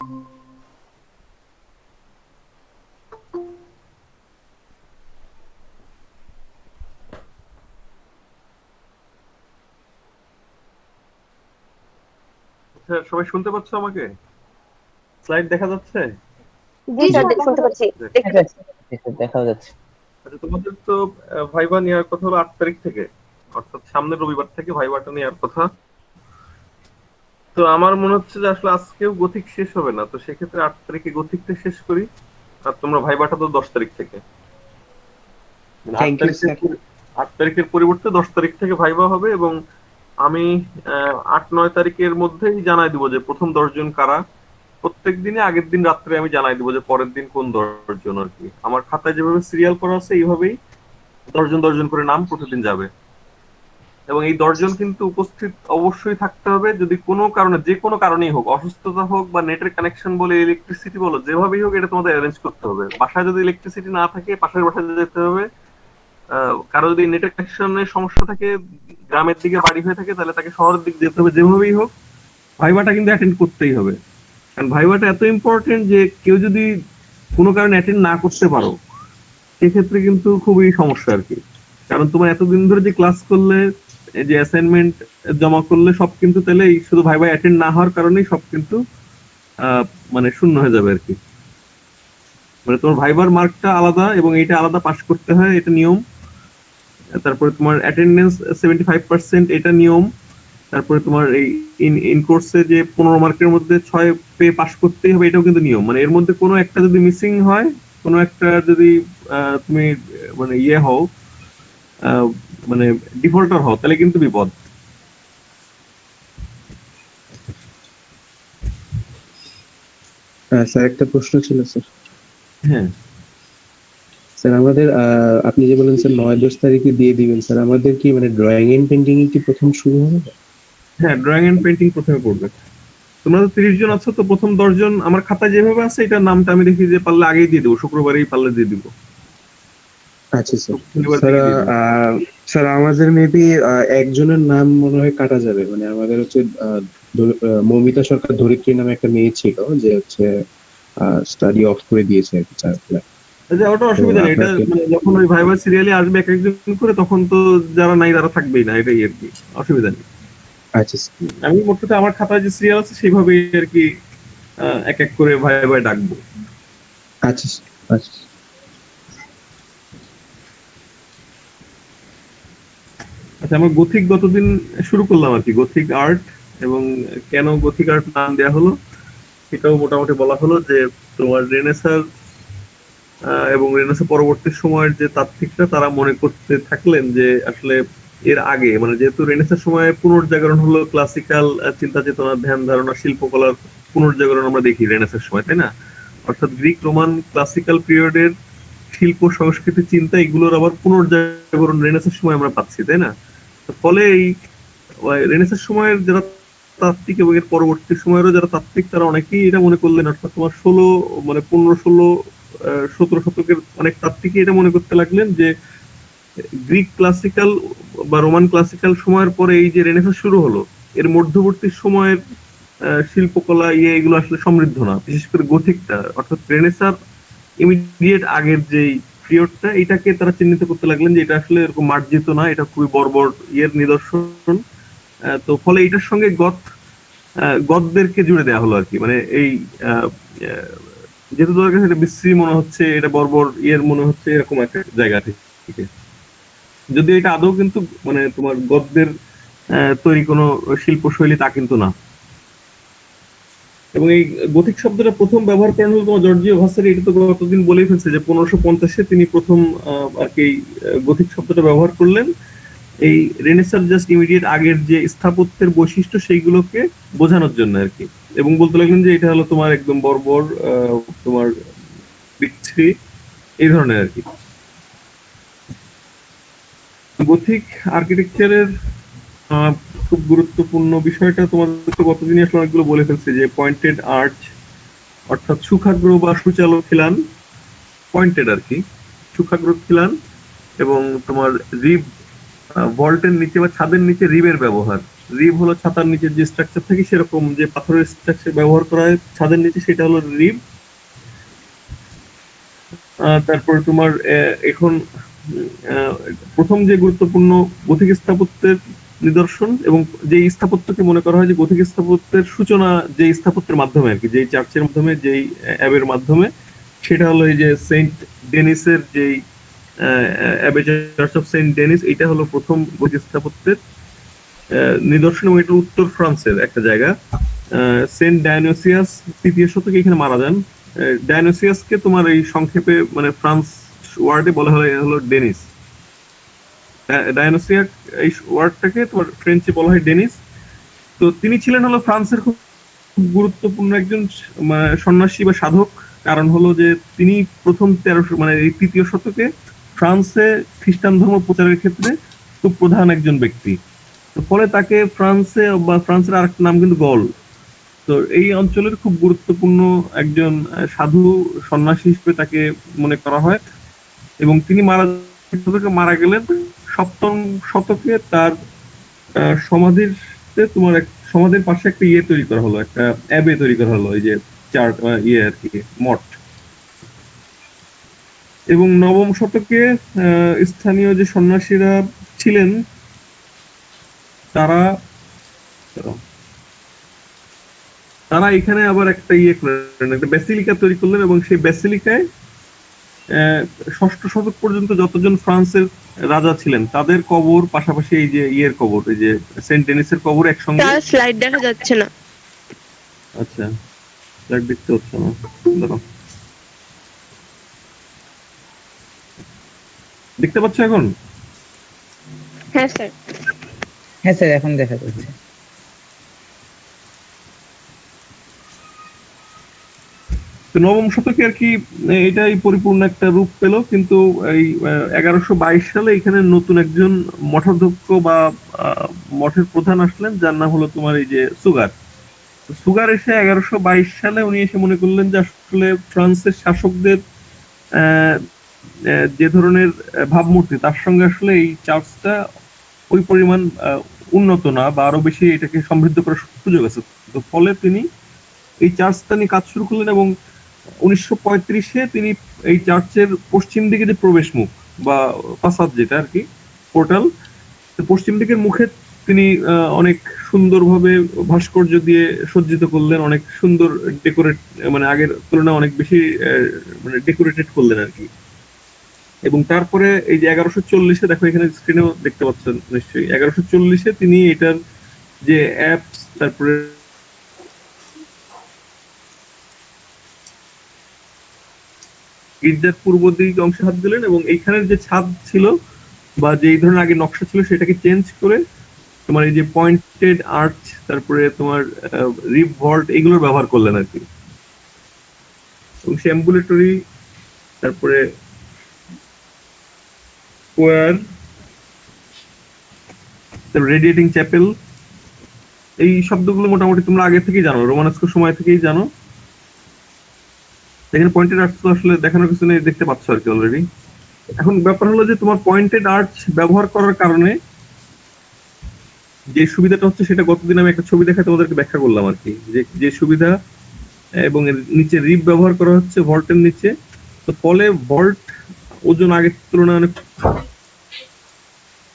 আচ্ছা, সবাই শুনতে পাচ্ছ আমাকে? স্লাইড দেখা যাচ্ছে? জি জি স্যার, স্যার, শুনতে পাচ্ছি, দেখতে দেখা পাচ্ছি। যাচ্ছে, দেখা যাচ্ছে। আচ্ছা, তোমাদের তো ভাইবা নেওয়ার কথা হলো 8 তারিখ থেকে, অর্থাৎ সামনের রবিবার থেকে ভাইবাটা নেওয়ার কথা। তো আমার মনে হচ্ছে যে আসলে আজকেও গথিক শেষ হবে না, তো সেক্ষেত্রে 8 তারিখে গথিকটা শেষ করি। আর তোমরা ভাইবাটা তো 10 তারিখ থেকে, মানে আট থ্যাংক ইউ তারিখের স্যার। পরি- 8 তারিখের পরিবর্তে 10 তারিখ থেকে ভাইবা হবে। এবং আমি 8-9 তারিখের মধ্যেই জানাই দিব যে প্রথম 10 জন কারা। প্রত্যেক দিনে আগের দিন রাত্রে আমি জানাই দিব যে পরের দিন কোন 10 জন আর কি। আমার খাতায় যেভাবে সিরিয়াল করা আছে এইভাবেই 10 জন করে নাম প্রতিদিন যাবে। এবং এই 10 জন কিন্তু উপস্থিত অবশ্যই থাকতে হবে। যদি কোনো কারণে, যে কোনো কারণেই হোক, অসুস্থতা হোক বা নেটের কানেকশন বলে, ইলেকট্রিসিটি বলো, যেভাবেই হোক এটা তোমাদের অ্যারেঞ্জ করতে হবে। বাসায় যদি ইলেকট্রিসিটি না থাকে পাশের বাসায় যেতে হবে। কারো যদি নেটের কানেকশনের সমস্যা থাকে, গ্রামের দিকে বাড়ি হয়ে থাকে, তাহলে তাকে শহরের দিকে যেতে হবে। যেভাবেই হোক ভাইবাটা কিন্তু অ্যাটেন্ড করতেই হবে। কারণ ভাইবাটা এত ইম্পর্টেন্ট যে কেউ যদি কোনো কারণে অ্যাটেন্ড না করতে পারো, সেক্ষেত্রে কিন্তু খুবই সমস্যা আর কি। কারণ তোমার এতদিন ধরে যে ক্লাস করলে, এই যে অ্যাসাইনমেন্ট জমা করলে, সব কিন্তু তাহলে এই শুধু ভাইবা অ্যাটেন্ড না হওয়ার কারণেই সব কিন্তু আহ, মানে শূন্য হয়ে যাবে আর কি। মানে তোমার ভাইবার মার্কটা আলাদা এবং এইটা আলাদা পাস করতে হয়, এটা নিয়ম। তারপরে তোমার অ্যাটেন্ডেন্স 75%, এটা নিয়ম। তারপরে তোমার এই ইন কোর্সে যে 15 মার্কের মধ্যে 6 পেয়ে পাস করতেই হবে, এটাও কিন্তু নিয়ম। মানে এর মধ্যে কোনো একটা যদি মিসিং হয়, কোনো একটা যদি তুমি মানে ইয়ে হও, আহ, মানে ডিফল্টার হও, তাহলে কিন্তু বিপদ। স্যার একটা প্রশ্ন ছিল স্যার। হ্যাঁ, স্যার আমাদের আপনি যে বলেন স্যার 9-10 তারিখে দিয়ে দিবেন, স্যার আমাদের কি মানে ড্রয়িং এন্ড পেন্টিং কি প্রথম শুরু হবে? হ্যাঁ, ড্রয়িং এন্ড পেন্টিং প্রথমে পড়বে। তোমরা তো 30 জন আছো, তো প্রথম 10 জন আমার খাতায় যেভাবে আছে এটার নামটা আমি দেখি যে পারলে আগেই দিয়ে দেবো, শুক্রবারেই পারলে দিয়ে দিব, আচ্ছা স্যার। শনিবার স্যার দিকে দিয়ে দিব। স্যার আমাদের মেবি একজনের নাম মনে হয় কাটা যাবে, মানে আমাদের হচ্ছে মৌমিতা সরকার ধরিত্রী নামে একটা মেয়ে ছিল যে হচ্ছে স্টাডি অফ করে দিয়েছে আর কি 4 ক্লাস। আচ্ছা, ওটা তো অসুবিধা নেই। এটা আপনাকে মানে যখন ওই ভাইবা সিরিয়ালে আসবে এক একজন করে, তখন তো যারা নাই তারা থাকবেই না, এটাই আর কি, অসুবিধা নেই। আচ্ছা স্যার। আমি মোট কথা আমার খাতায় যে সিরিয়াল আছে সেইভাবেই আর কি এক এক করে ভাই ভাই ডাকবো। আচ্ছা স্যার। আচ্ছা আচ্ছা, আমার গথিক গতদিন শুরু করলাম আর কি, গথিক আর্ট। এবং কেন গথিক আর্ট নাম দেওয়া হলো সেটাও মোটামুটি বলা হলো। যে তোমার রেনেসার এবং রেনেসা পরবর্তী সময়ের যে তাত্ত্বিকরা, তারা মনে করতে থাকলেন যে আসলে এর আগে, মানে যেহেতু রেনেসার সময় পুনর্জাগরণ হলো, ক্লাসিক্যাল চিন্তা চেতনা, ধ্যান ধারণা, শিল্পকলার পুনর্জাগরণ আমরা দেখি রেনেসার সময়, তাই না? অর্থাৎ গ্রিক রোমান ক্লাসিক্যাল পিরিয়ডের শিল্প, সংস্কৃতি, চিন্তা, এগুলোর আবার পুনর্জাগরণ রেনেসার সময় আমরা পাচ্ছি, তাই না? তো ফলে এই রেনেসার সময়ের যারা তাত্ত্বিক এবং এর পরবর্তী সময়েরও যারা তাত্ত্বিক, তারা অনেকেই এটা মনে করলেন, অর্থাৎ তোমার 15-16-17 শতকের অনেক তাত্ত্বিকই এটা মনে করতে লাগলেন যে গ্রিক ক্লাসিক্যাল বা রোমান ক্লাসিক্যাল সময়ের পরে এই যে রেনেসাঁ শুরু হলো, এর মধ্যবর্তী সময়ের শিল্পকলা এগুলো আসলে সমৃদ্ধ না, বিশেষ করে গথিকটা, অর্থাৎ রেনেসার ইমিডিয়েট আগের যে পিরিয়ডটা, এটাকে তারা চিহ্নিত করতে লাগলেন যে এটা আসলে এরকম মার্জিত না, এটা খুবই বর্বর নিদর্শন। তো ফলে এটার সঙ্গে গদদেরকে জুড়ে দেওয়া হলো আর কি। মানে এই আহ, আহ, যেহেতু তোমার কাছে এটা বিশ্রী মনে হচ্ছে, এটা বর্বর মনে হচ্ছে, এরকম একটা জায়গা থেকে, যদি এটা আদৌ কিন্তু মানে তোমার গদ্যের তৈরি কোনো শিল্পশৈলী, তা কিন্তু না। এবং এই গথিক শব্দটা প্রথম ব্যবহার করেন হলো তোমার জর্জিও ভাসারি। এটা তো গতদিন বলেই ফেলছে যে 1550-এ তিনি প্রথম আর কি গথিক শব্দটা ব্যবহার করলেন এই রেনেসার জাস্ট ইমিডিয়েট আগের যে স্থাপত্যের বৈশিষ্ট্য সেইগুলোকে বোঝানোর জন্য আর কি। এবং বলতে লাগলেন যে এটা হলো তোমার একদম বর্বর, তোমার বিচ্ছিরি, এই ধরনের আর কি। গথিক আর্কিটেকচারের আহ, খুব গুরুত্বপূর্ণ বিষয়টা তোমাদের তো গতদিনই আসলে অনেকগুলো বলে ফেলছে, যে পয়েন্টেড আর্চ, অর্থাৎ সুখাগ্র বা সুচালো খিলান, পয়েন্টেড আর কি, সুখাগ্র খিলান। এবং তোমার রিব, ভল্টের নিচে বা ছাদের নিচে রিবের ব্যবহার, রিব হলো ছাতার নিচে যে স্ট্রাকচার থাকে সেরকম যে পাথরের স্ট্রাকচার ব্যবহার করা হয় ছাদের নিচে, সেটা হলো রিব। তারপরে তোমার এখন আহ, প্রথম যে গুরুত্বপূর্ণ গথিক স্থাপত্যের নিদর্শন এবং যে স্থাপত্যকে মনে করা হয় যে গথিক স্থাপত্যের সূচনা যে স্থাপত্যের মাধ্যমে আর কি, যেই চার্চের মাধ্যমে, যেই অ্যাবের মাধ্যমে, সেটা হলো এই যে সেন্ট ডেনিসের যেই abbey church of Saint Denis, এটা হলো প্রথম গথিক স্থাপত্যের নিদর্শন, এবং এটা উত্তর ফ্রান্সের একটা জায়গা। সেন্ট ডায়োনিসিয়াস 3য় শতকে এখানে মারা যান। ডায়োনিসিয়াসকে তোমার এই সংক্ষেপে মানে ফ্রান্স ওয়ার্ডে বলা হয় হলো ডেনিস। ডায়োনিসিয়া এই ওয়ার্ডটাকে তোমার ফ্রেঞ্চে বলা হয় ডেনিস। তো তিনি ছিলেন হলো ফ্রান্সের খুব গুরুত্বপূর্ণ একজন সন্ন্যাসী বা সাধক। কারণ হলো যে তিনি প্রথম 1300 মানে এই 3য় শতকে ফ্রান্সে খ্রিস্টান ধর্ম প্রচারের ক্ষেত্রে খুব প্রধান একজন ব্যক্তি। তো ফলে তাকে ফ্রান্সে বা ফ্রান্সের আরেকটা নাম কিন্তু গল। তো এই অঞ্চলের খুব গুরুত্বপূর্ণ একজন সাধু সন্ন্যাসী হিসেবে তাকে মনে করা হয়। এবং তিনি মারা গেলেন 7ম শতকে। তার সমাধির তোমার সমাধির পাশে একটা ইয়ে তৈরি করা হলো, একটা অ্যাবে তৈরি করা হলো, এই যে চার্চ ইয়ে আর কি, মঠ। এবং 9ম শতকে স্থানীয় যে সন্ন্যাসীরা ছিলেন তারা তারা এখানে আবার একটা ইয়ে করলেন, একটা ব্যাসিলিকা তৈরি করলেন, এবং সেই ব্যাসিলিকায় 6ষ্ঠ শতক পর্যন্ত যতজন ফ্রান্সের রাজা ছিলেন তাদের কবর পাশাপাশি এই যে ইয়ের কবর, এই যে সেন্ট ডেনিসের কবর একসঙ্গে। তার স্লাইড দেখা যাচ্ছে না। আচ্ছা, ফ্ল্যাট দেখতে হচ্ছে না, দাঁড়াও। দেখতে পাচ্ছ এখন? হ্যাঁ স্যার। হ্যাঁ স্যার, এখন দেখা যাচ্ছে। তো 9ম শতকে আর কি এটাই পরিপূর্ণ একটা রূপ পেল। কিন্তু এই 1122 সালে এখানে নতুন একজন মঠাধ্যক্ষ বা মঠের প্রধান আসলেন, যার নাম হলো তোমার এই যে সুগার। সুগার এসে 1122 সালে উনি এসে মনে করলেন যে আসলে ফ্রান্সের শাসকদের আহ, যে ধরনের ভাবমূর্তি, তার সঙ্গে আসলে এই চার্চটা ওই পরিমাণ উন্নত না, বা আরো বেশি এটাকে সমৃদ্ধ করার সুযোগ আছে। তো ফলে তিনি এই চার্চটা নিয়ে কাজ শুরু করলেন, এবং 1935-এ তিনি এই চার্চের পশ্চিম দিকে যে প্রবেশ মুখ বা ফাসাদ যেটা আর কি, পোর্টাল, পশ্চিম দিকের মুখে তিনি অনেক সুন্দরভাবে ভাস্কর্য দিয়ে সজ্জিত করলেন, অনেক সুন্দর ডেকোরেট, মানে আগের তুলনায় অনেক বেশি মানে ডেকোরেটেড করলেন আর কি। এবং তারপরে এই যে 1140-এ, দেখো এখানে স্ক্রিনেও দেখতে পাচ্ছেন নিশ্চয়ই, 1140-এ তিনি এটার যে অ্যাপস, তারপরে গির্জার পূর্ব দিক অংশে হাত দিলেন, এবং এইখানের যে ছাদ ছিল বা যে এই ধরনের আগে নকশা ছিল সেটাকে চেঞ্জ করে তোমার এই যে পয়েন্টেড আর্চ, তারপরে তোমার রিপ ভল্ট, এগুলোর ব্যবহার করলেন আর কি। এবং সে অ্যাম্বুলেটরি, তারপরে স্কোয়ার, রেডিয়েটিং চ্যাপেল, এই শব্দগুলো মোটামুটি তোমরা আগে থেকেই জানো, রোমানস্ক সময় থেকেই জানো। এখানে পয়েন্টেড আর্চ তো আসলে দেখানোর কিছু নেই, দেখতে পাচ্ছ আর কি অলরেডি। এখন ব্যাপার হলো যে তোমার পয়েন্টেড আর্চ ব্যবহার করার কারণে যে সুবিধাটা হচ্ছে, সেটা গতদিন আমি একটা ছবি দেখে তোমাদেরকে ব্যাখ্যা করলাম আর কি, যে যে সুবিধা, এবং এর নিচে রিপ ব্যবহার করা হচ্ছে ভল্টের নিচে। তো ফলে ভল্ট ওজন আগের তুলনায় অনেক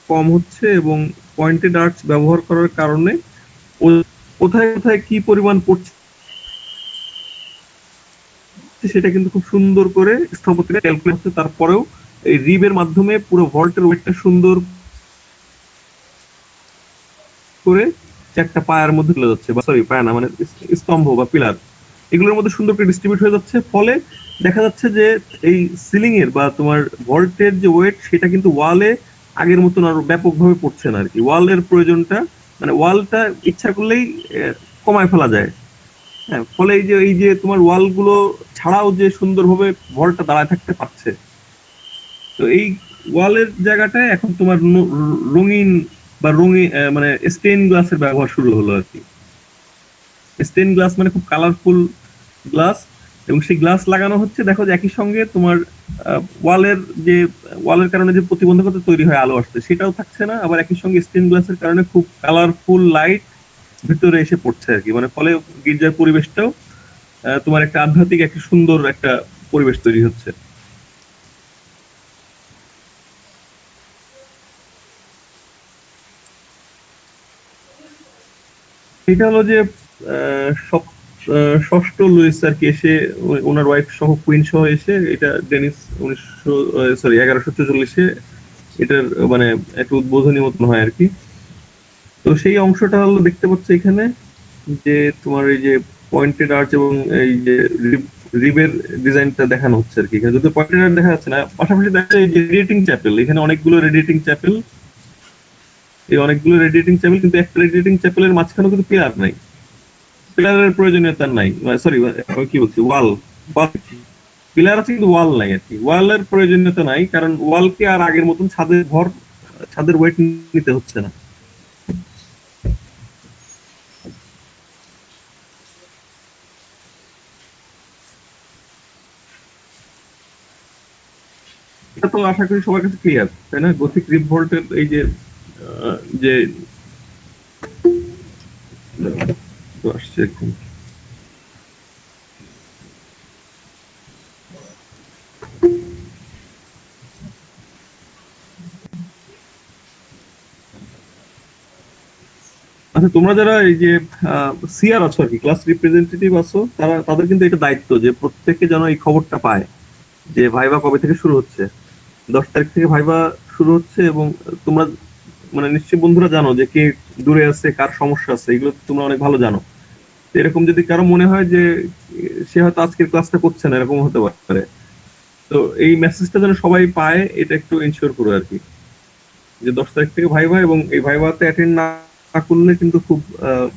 কম হচ্ছে, এবং পয়েন্টেড আর্চ ব্যবহার করার কারণে কোথায় কোথায় কি পরিমাণ পড়ছে সেটা কিন্তু খুব সুন্দর করে স্থাপত্যিক ক্যালকুলেট হচ্ছে। তারপরেও এই রিবের মাধ্যমে পুরো ভল্টের ওয়েটটা সুন্দর করে চারটা পায়ার মধ্যে চলে যাচ্ছে, বা সরি পায়া না, মানে স্তম্ভ বা পিলার, এগুলোর মধ্যে সুন্দর করে ডিস্ট্রিবিউট হয়ে যাচ্ছে। ফলে দেখা যাচ্ছে যে এই সিলিং এর বা তোমার ভল্টের যে ওয়েট, সেটা কিন্তু ওয়ালে আগের মতন আরো ব্যাপকভাবে পড়ছে না আর কি। ওয়ালের প্রয়োজনটা, মানে ওয়ালটা ইচ্ছা করলেই কমায় ফেলা যায়। হ্যাঁ, ফলে এই যে তোমার ওয়াল গুলো ছাড়াও যে সুন্দরভাবে ভল্টটা দাঁড়ায় থাকতে পারছে। তো এই ওয়ালের জায়গাটায় এখন তোমার রঙিন বা রঙিন মানে স্টেইন গ্লাসের ব্যবহার শুরু হলো আর কি। স্টেইন গ্লাস মানে খুব কালারফুল গ্লাস, এবং সেই গ্লাস লাগানো হচ্ছে, দেখো যে একই সঙ্গে তোমার ওয়ালের যে ওয়ালের কারণে যে প্রতিবন্ধকতা তৈরি হয় আলো আসতে, সেটাও থাকছে না। আবার একই সঙ্গে স্টেন গ্লাসের কারণে খুব কালারফুল লাইট ভিতরে এসে পড়ছে আর কি, মানে ফলে গির্জার পরিবেশটাও তোমার একটা আধ্যাত্মিক একটা সুন্দর একটা পরিবেশ তৈরি হচ্ছে। এটা হলো যে ষষ্ঠ লুইস আর কি এসে ওনার ওয়াইফ সহ কুইন সহ এসে এটা ডেনিস 1144-এ এটার মানে একটা উদ্বোধনী মতন হয় আর কি। তো সেই অংশটা হলো দেখতে পাচ্ছ এখানে, যে তোমার এই যে পয়েন্টেড আর্চ এবং এই যে রিবের ডিজাইনটা দেখানো হচ্ছে আর কি। এখানে যদি পয়েন্টেড আর্চ দেখা যাচ্ছে না, পাশাপাশি দেখা যায় যে রেডিয়েটিং চ্যাপেল, এখানে অনেকগুলো রেডিয়েটিং চ্যাপেল, এই অনেকগুলো রেডিয়েটিং চ্যাপেল, কিন্তু একটা রেডিয়েটিং চ্যাপেলের মাঝখানে কিন্তু পিলার নাই, পিলারের প্রয়োজনীয়তা নাই, সরি কি বলছি, ওয়াল, পিলার আছে কিন্তু ওয়াল নাই আর কি। ওয়ালের প্রয়োজনীয়তা নাই কারণ ওয়ালকে আর আগের মতন ছাদের ওয়েট নিতে হচ্ছে না। এটা তো আশা করি সবার কাছে ক্লিয়ার, তাই না? গথিক রিপ ভল্টের এই যে যে আসছে এখন আচ্ছা, তোমরা যারা এই যে সিআর আছো আর কি, ক্লাস রিপ্রেজেন্টেটিভ আছো, তাদের কিন্তু এটা দায়িত্ব যে প্রত্যেকে যেন এই খবরটা পায় যে ভাইবা কবে থেকে শুরু হচ্ছে। 10 তারিখ থেকে ভাইবা শুরু হচ্ছে, এবং তোমরা মানে নিশ্চয়ই বন্ধুরা জানো যে কে দূরে আছে, কার সমস্যা আছে, এগুলো তোমরা অনেক ভালো জানো। এরকম যদি কারো মনে হয় যে সে হয়তো আজকের ক্লাসটা করছে না, এরকম হতে পারে। তো এই মেসেজটা যেন সবাই পায়, এটা একটু ইনশিওর করো আর কি, যে 10 তারিখ থেকে ভাইবা, এবং এই ভাইভাতে অ্যাটেন্ড না করলে কিন্তু খুব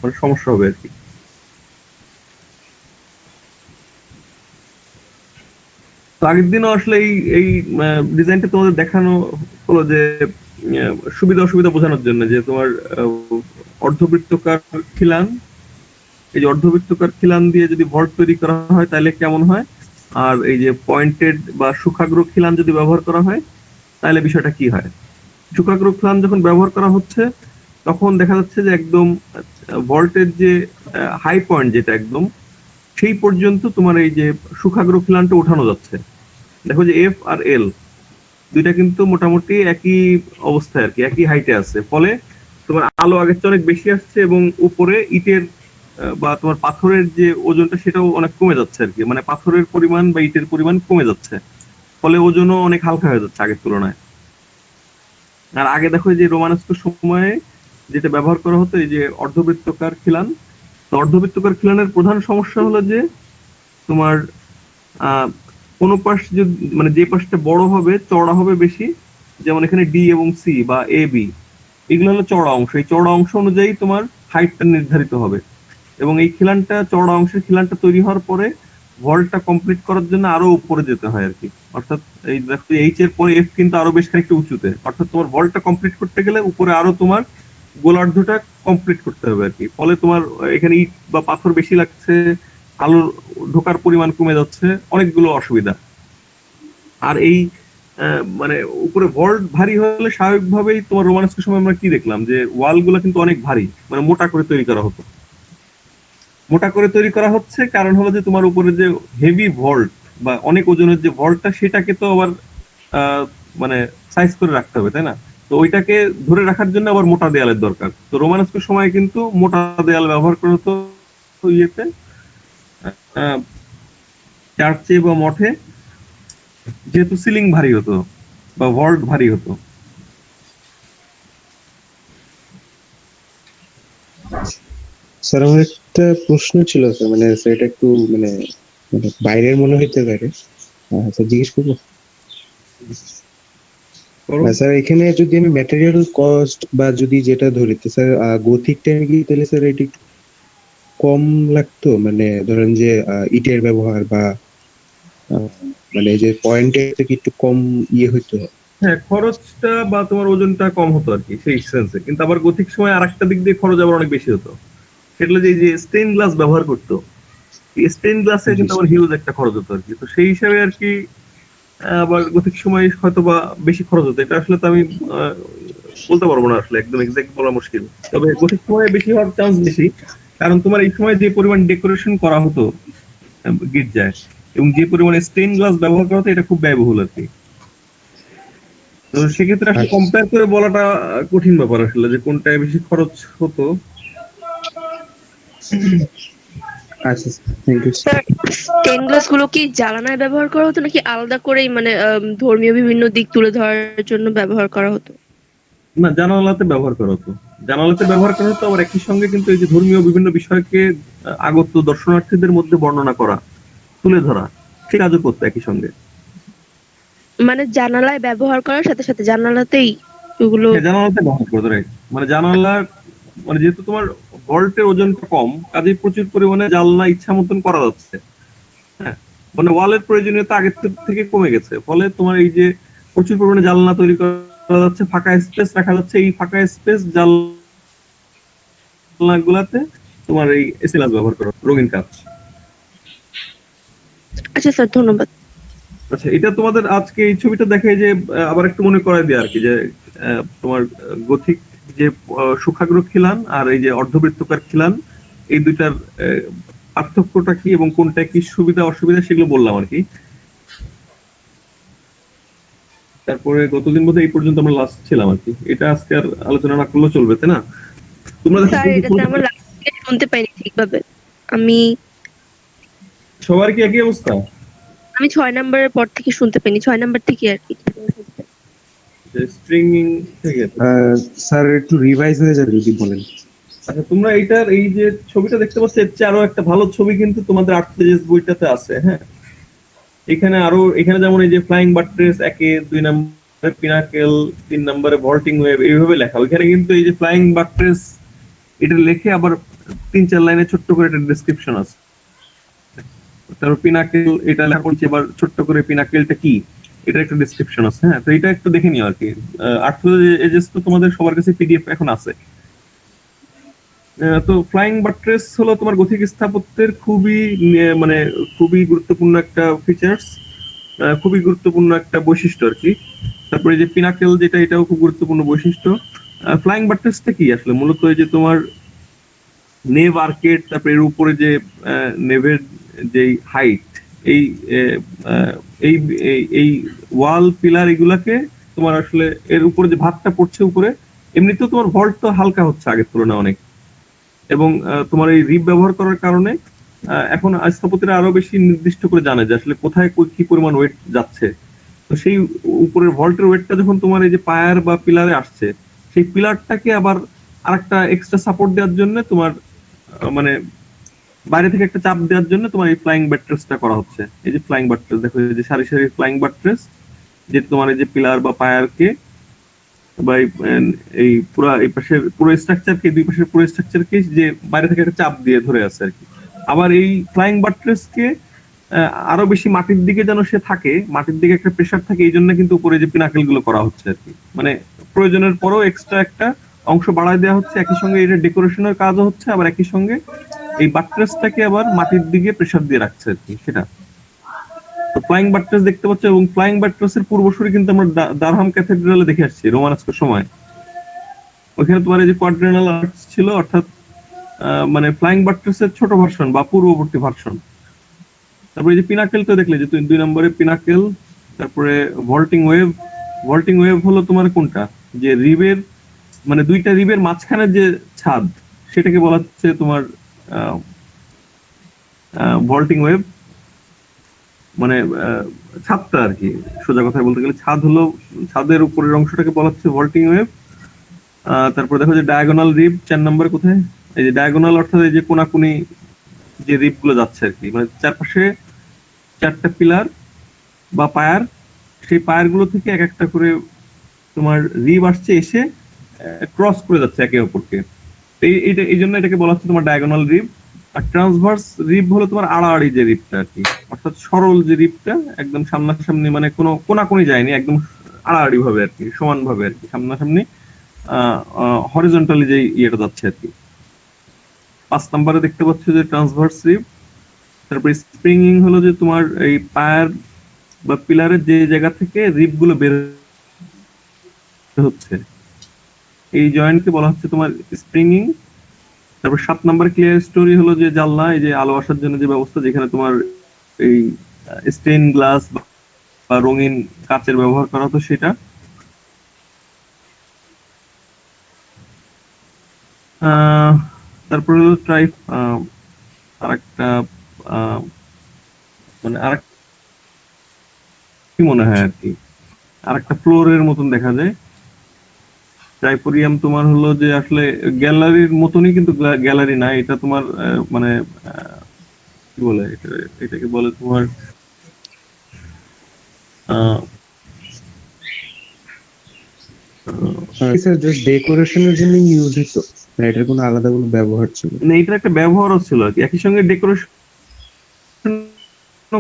মানে সমস্যা হবে আর কি। তো আগের দিনও আসলে এই এই ডিজাইনটা তোমাদের দেখানো হলো যে সুবিধা অসুবিধা বোঝানোর জন্য, যে তোমার অর্ধবৃত্তকার খিলান, এই যে অর্ধবৃত্তকার খিলান দিয়ে যদি ভল্ট তৈরি করা হয় তাহলে কেমন হয়, আর এই যে পয়েন্টেড বা শুকাগ্র খিলান যদি ব্যবহার করা হয় তাহলে বিষয়টা কি হয়। শুকাগ্র খিলান যখন ব্যবহার করা হচ্ছে তখন দেখা যাচ্ছে যে একদম ভল্টের যে হাই পয়েন্ট যেটা একদম সেই পর্যন্ত তোমার এই যে শুকাগ্র খিলানটা উঠানো যাচ্ছে। দেখো যে এফ আর এল দুইটা কিন্তু মোটামুটি একই অবস্থায় আর কি, একই হাইটে আছে, ফলে তোমার আলো আগের চেয়ে অনেক বেশি আসছে, এবং উপরে ইটের বা তোমার পাথরের যে ওজনটা সেটাও অনেক কমে যাচ্ছে আর কি, মানে পাথরের পরিমাণ বা ইটের পরিমাণ কমে যাচ্ছে, ফলে ওজনও অনেক হালকা হয়ে যাচ্ছে আগের তুলনায়। আর আগে দেখো যে রোমানস্ক সময়ে যেটা ব্যবহার করা হতো এই যে অর্ধবৃত্তকার খিলান, তো অর্ধবৃত্তকার খিলানের প্রধান সমস্যা হলো যে তোমার কোন পাশ মানে যে পাশটা বড় হবে, চওড়া হবে বেশি, যেমন এখানে ডি এবং সি বা এ বি, এগুলো হলো চওড়া অংশ, এই চওড়া অংশ অনুযায়ী তোমার হাইটটা নির্ধারিত হবে, এবং এই খিলানটা চওড়া অংশের খিলানটা তৈরি হওয়ার পরে ভল্টটা কমপ্লিট করার জন্য আরো উপরে যেতে হয় আর কি। অর্থাৎ এই দেখো এইচ এর পরে এফ কিন্তু আরো বেশ খানিকটা উঁচুতে, অর্থাৎ তোমার ভল্টটা কমপ্লিট করতে গেলে উপরে আরো তোমার গোলার্ধটা কমপ্লিট করতে হবে আর কি, ফলে তোমার এখানে ইট বা পাথর বেশি লাগছে, আলোর ঢোকার পরিমাণ কমে যাচ্ছে, অনেকগুলো অসুবিধা। আর এই মানে উপরে ভল্ট ভারী হলে স্বাভাবিকভাবেই তোমার রোমান্সের সময় আমরা কি দেখলাম যে ওয়াল গুলা কিন্তু অনেক ভারী, মানে মোটা করে তৈরি করা হতো। মোটা করে তৈরি করা হচ্ছে কারণ হলো যে তোমার উপরে যে হেভি ভল্ট বা অনেক ওজনের যে ভল্টটা, সেটাকে তো আবার মানে সাইজ করে রাখতে হবে, তাই না? তো ওইটাকে ধরে রাখার জন্য আবার মোটা দেয়ালের দরকার। তো রোমানস্কের সময় কিন্তু মোটা দেয়াল ব্যবহার করা হতো ইয়েতে, চার্চে বা মঠে, যেহেতু সিলিং ভারী হতো বা ভল্ট ভারী হতো। স্যার আমার একটা প্রশ্ন ছিল স্যার, মানে স্যার এটা একটু মানে মানে বাইরের মনে হইতে পারে, স্যার জিজ্ঞেস করবো? স্যার এখানে যদি আমি ম্যাটেরিয়াল কস্ট বা যদি যেটা ধরিতে স্যার গথিক টাইমে কি তাহলে স্যার এটা একটু কম লাগতো, মানে ধরেন যে ইটের ব্যবহার বা মানে যে পয়েন্টের থেকে একটু কম ইয়ে হইতো। হ্যাঁ, খরচটা বা তোমার ওজনটা কম হতো আর কি সেই সেন্সে, কিন্তু আবার গথিক সময় আরেকটা দিক দিয়ে খরচ আবার অনেক বেশি হতো, সেটা যে এই যে স্টেইন গ্লাস ব্যবহার করতো, স্টেইন গ্লাসে কিন্তু আবার হিউজ একটা খরচ হতো আর কি। তো সেই হিসাবে আর কি আবার গতিক সময় হয়তো বা বেশি খরচ হতো, এটা আসলে তো আমি আহ, বলতে পারবো না, আসলে একদম এক্সাক্ট বলা মুশকিল। তবে গতিক সময় বেশি হওয়ার চান্স বেশি, কারণ তোমার এই সময় যে পরিমাণ ডেকোরেশন করা হতো গির্জায়, এবং যে পরিমাণে স্টেইন গ্লাস ব্যবহার করা হতো, এটা খুব ব্যয়বহুল আর কি। তো সেক্ষেত্রে আসলে আচ্ছা কম্পেয়ার করে বলাটা কঠিন ব্যাপার আসলে, যে কোনটায় বেশি খরচ হতো। আচ্ছা, thank you. Sir, stained glass গুলো কি জ্বালানায় ব্যবহার করা হতো নাকি আলাদা করেই মানে ধর্মীয় বিভিন্ন দিক তুলে ধরার জন্য ব্যবহার করা হতো? না, জানালাতে ব্যবহার করা হতো। জানালাতে ব্যবহার করা হতো, আবার একই সঙ্গে কিন্তু এই যে ধর্মীয় বিভিন্ন বিষয়কে আগত দর্শনার্থীদের মধ্যে বর্ণনা করা, তুলে ধরা, সে কাজও করতো একই সঙ্গে। মানে জানালায় ব্যবহার করার সাথে সাথে জানালাতেই ওগুলো। হ্যাঁ, জানালাতে ব্যবহার করতো, রাইট। মানে জানালার, মানে যেহেতু তোমার ভল্টের ওজনটা কম, কাজেই প্রচুর পরিমাণে জানলা ইচ্ছা মতন করা যাচ্ছে। হ্যাঁ, মানে ওয়ালের প্রয়োজনীয়তা আগের থেকে কমে গেছে, ফলে তোমার এই যে প্রচুর পরিমাণে জানলা তৈরি করা যাচ্ছে, ফাঁকা স্পেস রাখা যাচ্ছে, এই ফাঁকা স্পেস জানলা গুলাতে তোমার এই এসিলাস ব্যবহার করো, রঙিন কাজ। আচ্ছা স্যার, ধন্যবাদ। আচ্ছা, এটা তোমাদের আজকে এই ছবিটা দেখে যে আবার একটু মনে করায় দেয় আর কি, যে তোমার গথিক যে সুখাগ্র খিলান আর এই যে অর্ধবৃত্তকার খিলান, এই দুইটার পার্থক্যটা কি এবং কোনটা কি সুবিধা অসুবিধা সেগুলো বললাম আর কি। তারপরে গতদিন বোধহয় এই পর্যন্ত আমরা লাস্ট ছিলাম আর কি, এটা আজকে আর আলোচনা না করলেও চলবে, তাই না? তোমরা দেখো স্যার, এটাতে আমার লাস্ট থেকে শুনতে পাইনি ঠিকভাবে। আমি সবার কি একই অবস্থা? আমি 6 নাম্বারের পর থেকে শুনতে পাইনি, 6 নাম্বার থেকে আর কি। স্ট্রিংিং থেকে। স্যার একটু রিভাইজ হয়ে যাবে যদি বলেন। আচ্ছা, তোমরা এইটার এই যে ছবিটা দেখতে পাচ্ছ, এর চেয়ে আরো একটা ভালো ছবি কিন্তু তোমাদের 8 পেজেস বইটাতে আছে। হ্যাঁ, এখানে যেমন এই যে ফ্লাইং বাট্রেস 1-এ, 2 নম্বরে পিনাকেল, 3 নম্বরে ভল্টিং ওয়েভ, এইভাবে লেখা। ওইখানে কিন্তু এই যে ফ্লাইং বাট্রেস এটা লেখে আবার 3-4 লাইনে ছোট্ট করে একটা ডেসক্রিপশন আছে। তারপর পিনাকেল এটা লেখা পড়ছে, আবার ছোট্ট করে পিনাকেলটা কি এটা একটা ডেসক্রিপশন আছে। হ্যাঁ, তো এটা একটু দেখে নিও আর কি। 8 পেজেস তো তোমাদের সবার কাছে পিডিএফ এখন আছে। তো ফ্লাইং বাট্রেস হলো তোমার গথিক স্থাপত্যের মানে খুবই গুরুত্বপূর্ণ একটা ফিচার্স, খুবই গুরুত্বপূর্ণ একটা বৈশিষ্ট্য আর কি। তারপরে যে পিনাকেল যেটা, এটাও খুব গুরুত্বপূর্ণ বৈশিষ্ট্য। ফ্লাইং বাট্রেসটা কি আসলে? মূলত এই যে তোমার নেভ আর্কেড, তারপরে এর উপরে যে নেভের যে হাইট, এই আহ, এই এই ওয়াল পিলার এগুলাকে তোমার আসলে এর উপরে যে ভাতটা পড়ছে উপরে, এমনিতেও তোমার ভল্ট তো হালকা হচ্ছে আগের তুলনায় অনেক, এবং তোমার এই রিপ ব্যবহার করার কারণে এখন স্থাপত্যিরা আরো বেশি নির্দিষ্ট করে জানে যে আসলে কোথায় কি পরিমাণ ওয়েট যাচ্ছে। তো সেই উপরের ভল্টের ওয়েটটা যখন তোমার এই যে পায়ার বা পিলারে আসছে, সেই পিলারটাকে আবার আরেকটা এক্সট্রা সাপোর্ট দেওয়ার জন্য তোমার মানে বাইরে থেকে একটা চাপ দেওয়ার জন্য তোমার এই ফ্লাইং বাট্রেসটা করা হচ্ছে। এই যে ফ্লাইং বাট্রেস দেখো, এই যে সারি সারি ফ্লাইং বাট্রেস, যে তোমার এই যে পিলার বা পায়ারকে বা এই পুরো এই পাশের পুরো স্ট্রাকচারকে, দুই পাশের পুরো স্ট্রাকচারকে যে বাইরে থেকে একটা চাপ দিয়ে ধরে আছে আর কি। আবার এই ফ্লাইং বাট্রেসকে আরো বেশি মাটির দিকে যেন সে থাকে, মাটির দিকে একটা প্রেসার থাকে, এই জন্য কিন্তু উপরে যে পিনাকেল গুলো করা হচ্ছে আর কি। মানে প্রয়োজনের পরেও এক্সট্রা একটা অংশ বাড়ায় দেওয়া হচ্ছে, একই সঙ্গে এটা ডেকোরেশনের কাজও হচ্ছে, আবার একই সঙ্গে এই বাট্রেসটাকে আবার মাটির দিকে প্রেসার দিয়ে রাখছে আর কি সেটা। ফ্লাইং বাট্রেস দেখতে পাচ্ছ, এবং ফ্লাইং বাট্রেসের পূর্বসূরি কিন্তু আমরা ডারহাম ক্যাথেড্রালে দেখে আসছি রোমানস্কের সময়। ওইখানে তোমার এই যে কোয়াড্রেনাল আর্চ ছিল, অর্থাৎ মানে ফ্লাইং বাট্রেসের ছোট ভার্সন বা পূর্ববর্তী ভার্সন। তারপরে এই যে পিনাকেল তো দেখলে, যে 2 নম্বরে পিনাকেল। তারপরে ভল্টিং ওয়েভ। ভল্টিং ওয়েভ হলো তোমার কোনটা, যে রিবের মানে দুইটা রিবের মাঝখানে যে ছাদ, সেটাকে বলা হচ্ছে তোমার ভল্টিং ওয়েভ। মানে ছাদটা আর কি, সোজা কথায় বলতে গেলে ছাদ হলো, ছাদের উপরের অংশটাকে বলা হচ্ছে ভল্টিং ওয়েভ। তারপর দেখো যে ডায়াগোনাল রিব 4 নম্বরে কোথায়, এই যে ডায়াগোনাল অর্থাৎ এই যে কোনাকুনি যে রিব গুলো যাচ্ছে আর কি, মানে চারপাশে 4টা পিলার বা পায়ার, সেই পায়ার গুলো থেকে এক একটা করে তোমার রিব আসছে, এসে ক্রস করে যাচ্ছে একে অপরকে। এই জন্য এটাকে বলা হচ্ছে তোমার ডায়াগোনাল রিব। আর ট্রান্সভার্স রিব হলো তোমার আড়াআড়ি যে রিবটা আর কি, অর্থাৎ সরল যে রিবটা, একদম সামনাসামনি, মানে কোনো কোনাকুনি যায়নি, একদম আড়াআড়ি ভাবে আর কি, সমান ভাবে আর কি, সামনাসামনি হরিজন্টালি যে ইয়েটা যাচ্ছে আর কি। 5 নম্বরে দেখতে পাচ্ছ যে ট্রান্সভার্স রিব। তারপরে স্প্রিংিং হলো যে তোমার এই পায়ার বা পিলারের যে জায়গা থেকে রিপ গুলো বের হচ্ছে, এই জয়েন্টকে বলা হচ্ছে তোমার স্প্রিংিং। তারপর 7 নাম্বার ক্লিয়ার স্টোরি হলো যে জানলা, এই যে আলো আসার জন্য যে ব্যবস্থা, যেখানে তোমার এই স্টেইন গ্লাস বা রঙিন কাচের ব্যবহার করা হতো সেটা। তারপরে হলো ট্রাইপ, আরেকটা মানে আরেক কি মনে হয় আর কি, আরেকটা ফ্লোরের মতন দেখা যায়। ট্রাইপোরিয়াম তোমার হলো যে আসলে গ্যালারির মতনই, কিন্তু গ্যালারি না, এটা তোমার মানে কি বলে এটাকে বলে তোমার আহ, স্যার জাস্ট ডেকোরেশনের জন্য ইউজ হতো, না এটার কোনো আলাদা কোনো ব্যবহার ছিল? মানে এটার একটা ব্যবহারও ছিল আর কি, একই সঙ্গে ডেকোরেশন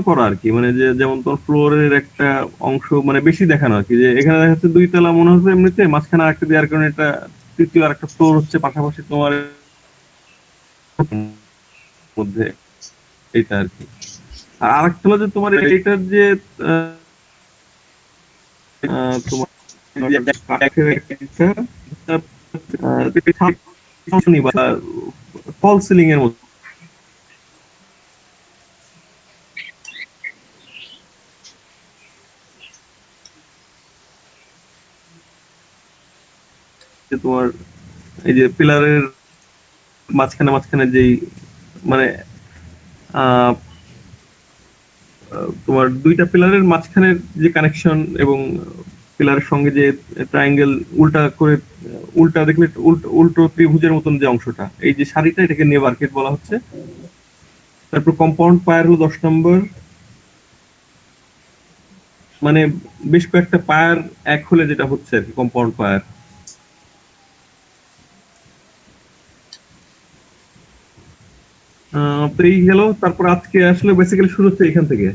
করা আর কি, মানে যে যেমন তোমার ফ্লোরের একটা অংশ মানে বেশি দেখানো আর কি, যে এখানে দেখা যাচ্ছে 2 তলা মনে হচ্ছে এমনিতে, মাঝখানে আরেকটা দেওয়ার কারণে এটা তৃতীয় আরেকটা ফ্লোর হচ্ছে পাশাপাশি তোমার মধ্যে, এটা আর কি। আর আরেকটা হলো যে তোমার এটার যে তোমার ফল সিলিং এর মতো তোমার এই যে পিলারের মাঝখানে মাঝখানে যেই মানে আহ তোমার 2টা পিলারের মাঝখানের যে কানেকশন এবং পিলারের সঙ্গে যে ট্রায়াঙ্গেল উল্টা করে, উল্টা দেখলে উল্টো ত্রিভুজের মতন যে অংশটা, এই যে সারিটা, এটাকে নিয়ে মার্কেট বলা হচ্ছে। তারপর কম্পাউন্ড পায়ার হলো 10 নম্বর, মানে বেশ কয়েকটা পায়ার এক হলে যেটা হচ্ছে আর কি কম্পাউন্ড পায়ার। তো এই গেল। তারপর আজকে আসলে বেসিক্যালি শুরু হচ্ছে এখান থেকে,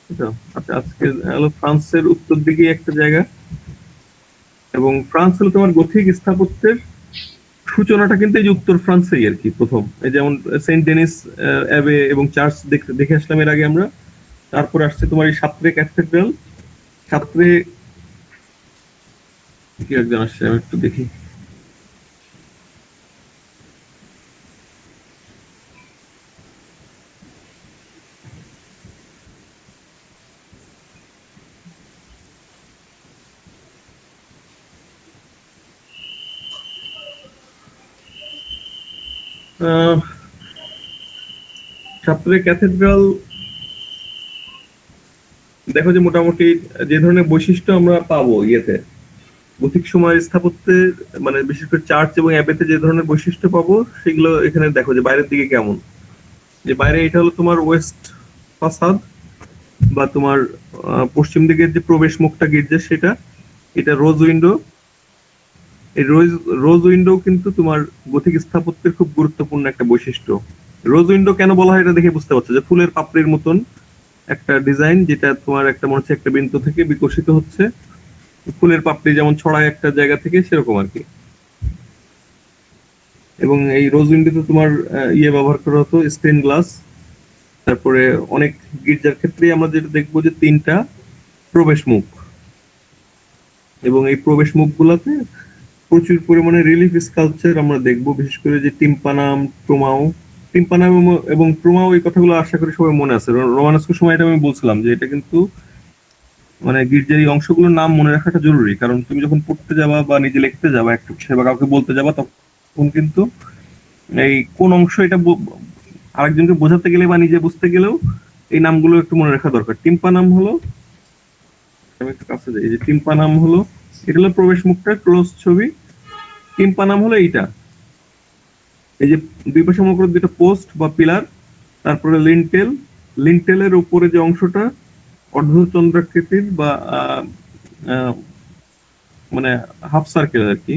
বুঝছো? আচ্ছা, আজকে হলো ফ্রান্সের উত্তর দিকে একটা জায়গা, এবং ফ্রান্স হলো তোমার গথিক স্থাপত্যের সূচনাটা কিন্তু এই যে উত্তর ফ্রান্সেই আর কি প্রথম, এই যেমন সেন্ট ডেনিস অ্যাবে এবং চার্চ দেখতে দেখে আসলাম এর আগে আমরা। তারপর আসছে তোমার এই সাত্রে ক্যাথেড্রাল, সাত্রে কি একজন আসছে, আমি একটু দেখি। আহ, সাত্রে ক্যাথেড্রাল দেখো যে মোটামুটি যে ধরনের বৈশিষ্ট্য আমরা পাবো ইয়েতে গথিক সময়ের স্থাপত্যে, মানে বিশেষ করে চার্চ এবং অ্যাবেতে যে ধরনের বৈশিষ্ট্য পাবো সেগুলো এখানে দেখো যে বাইরের দিকে কেমন। যে বাইরে এটা হলো তোমার ওয়েস্ট ফাসাদ, বা তোমার পশ্চিম দিকের যে প্রবেশ মুখটা গির্জার সেটা, এটা রোজ উইন্ডো। এই রোজ রোজ উইন্ডো কিন্তু তোমার গথিক স্থাপত্যের খুব গুরুত্বপূর্ণ একটা বৈশিষ্ট্য। রোজ উইন্ডো কেন বলা হয় এটা দেখে বুঝতে পারছো, যে ফুলের পাপড়ির মতন একটা ডিজাইন, যেটা তোমার একটা মনে হচ্ছে একটা বিন্দু থেকে বিকশিত হচ্ছে, ফুলের পাপড়ি যেমন ছড়ায় একটা জায়গা থেকে, সেরকম আর কি। এবং এই রোজ উইন্ডোতে তোমার ইয়ে ব্যবহার করা হতো, স্টেন গ্লাস। তারপরে অনেক গির্জার ক্ষেত্রেই আমরা যেটা দেখবো যে 3টা প্রবেশ মুখ, এবং এই প্রবেশ মুখগুলোতে প্রচুর পরিমাণে রিলিফ স্কাল্পচার আমরা দেখবো, বিশেষ করে যে টিম্পানাম, ট্রোমাও। টিম্পানাম এবং ট্রোমাও, এই কথাগুলো আশা করি সবাই মনে আছে, রোমানস্কোর সময় এটা আমি বলছিলাম যে এটা কিন্তু মানে গির্জার এই অংশগুলোর নাম মনে রাখাটা জরুরি, কারণ তুমি যখন পড়তে যাবা বা নিজে লিখতে যাবা একটা বিষয় বা কাউকে বলতে যাবা, তখন কিন্তু এই কোন অংশ এটা আরেকজনকে বোঝাতে গেলে বা নিজে বুঝতে গেলেও এই নামগুলো একটু মনে রাখা দরকার। টিম্পানাম হলো, আমি একটু কাছে যাই, এই যে টিম্পানাম হলো, এটা হলো প্রবেশ মুখটা ক্লোজ ছবি। টিম্পানাম হলো এইটা, এই যে 2 পাশে মনে করো 2টা পোস্ট বা পিলার, তারপরে লিন্টেল, লিন্টেলের উপরে যে অংশটা অর্ধচন্দ্রাকৃতির বা আহ, মানে হাফ সার্কেল আর কি,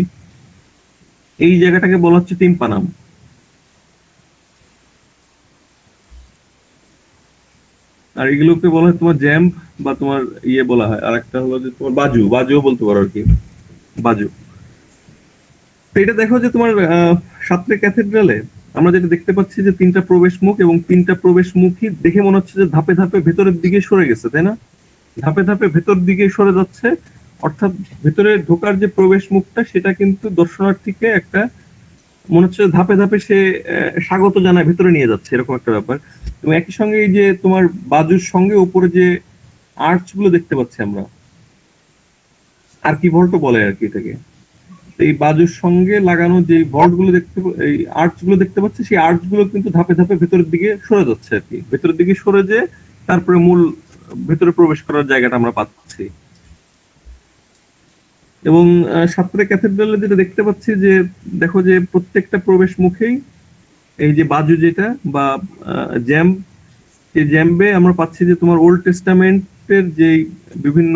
এই জায়গাটাকে বলা হচ্ছে টিম্পানাম। আর এগুলোকে বলা হয় তোমার জ্যাম্প, বা তোমার ইয়ে বলা হয়, আর একটা হলো যে তোমার বাজু, বাজুও বলতে পারো আর কি, বাজু। তো এটা দেখো যে তোমার সাত্রে ক্যাথেড্রালে আমরা যেটা দেখতে পাচ্ছি যে 3টা প্রবেশ মুখ, এবং 3টা প্রবেশ মুখই দেখে মনে হচ্ছে যে ধাপে ধাপে ভেতরের দিকে সরে গেছে, তাই না? ধাপে ধাপে ভেতর দিকে সরে যাচ্ছে, অর্থাৎ ভেতরে ঢোকার যে প্রবেশ মুখটা সেটা কিন্তু দর্শনার্থীকে একটা মনে হচ্ছে ধাপে ধাপে সে স্বাগত জানায় ভেতরে নিয়ে যাচ্ছে, এরকম একটা ব্যাপার। এবং একই সঙ্গে এই যে তোমার বাজুর সঙ্গে উপরে যে আর্চ গুলো দেখতে পাচ্ছি আমরা, আর্কিভল্টও বলে আর কি এটাকে, এই বাজুর সঙ্গে লাগানো যে ভল্ট গুলো এই আর্চ গুলো দেখতে পাচ্ছি, সেই আর্চ গুলো কিন্তু ধাপে ধাপে ভেতরের দিকে সরে যাচ্ছে আর কি, ভেতরের দিকে সরে যে তারপরে মূল ভেতরে প্রবেশ করার জায়গাটা আমরা পাচ্ছি। এবং সাতরে ক্যাথেড্রালে যেটা দেখতে পাচ্ছি যে দেখো যে প্রত্যেকটা প্রবেশ মুখেই এই যে বাজু যেটা বা জ্যাম্ব, এই জ্যাম্বে আমরা পাচ্ছি যে তোমার ওল্ড টেস্টামেন্টের যে বিভিন্ন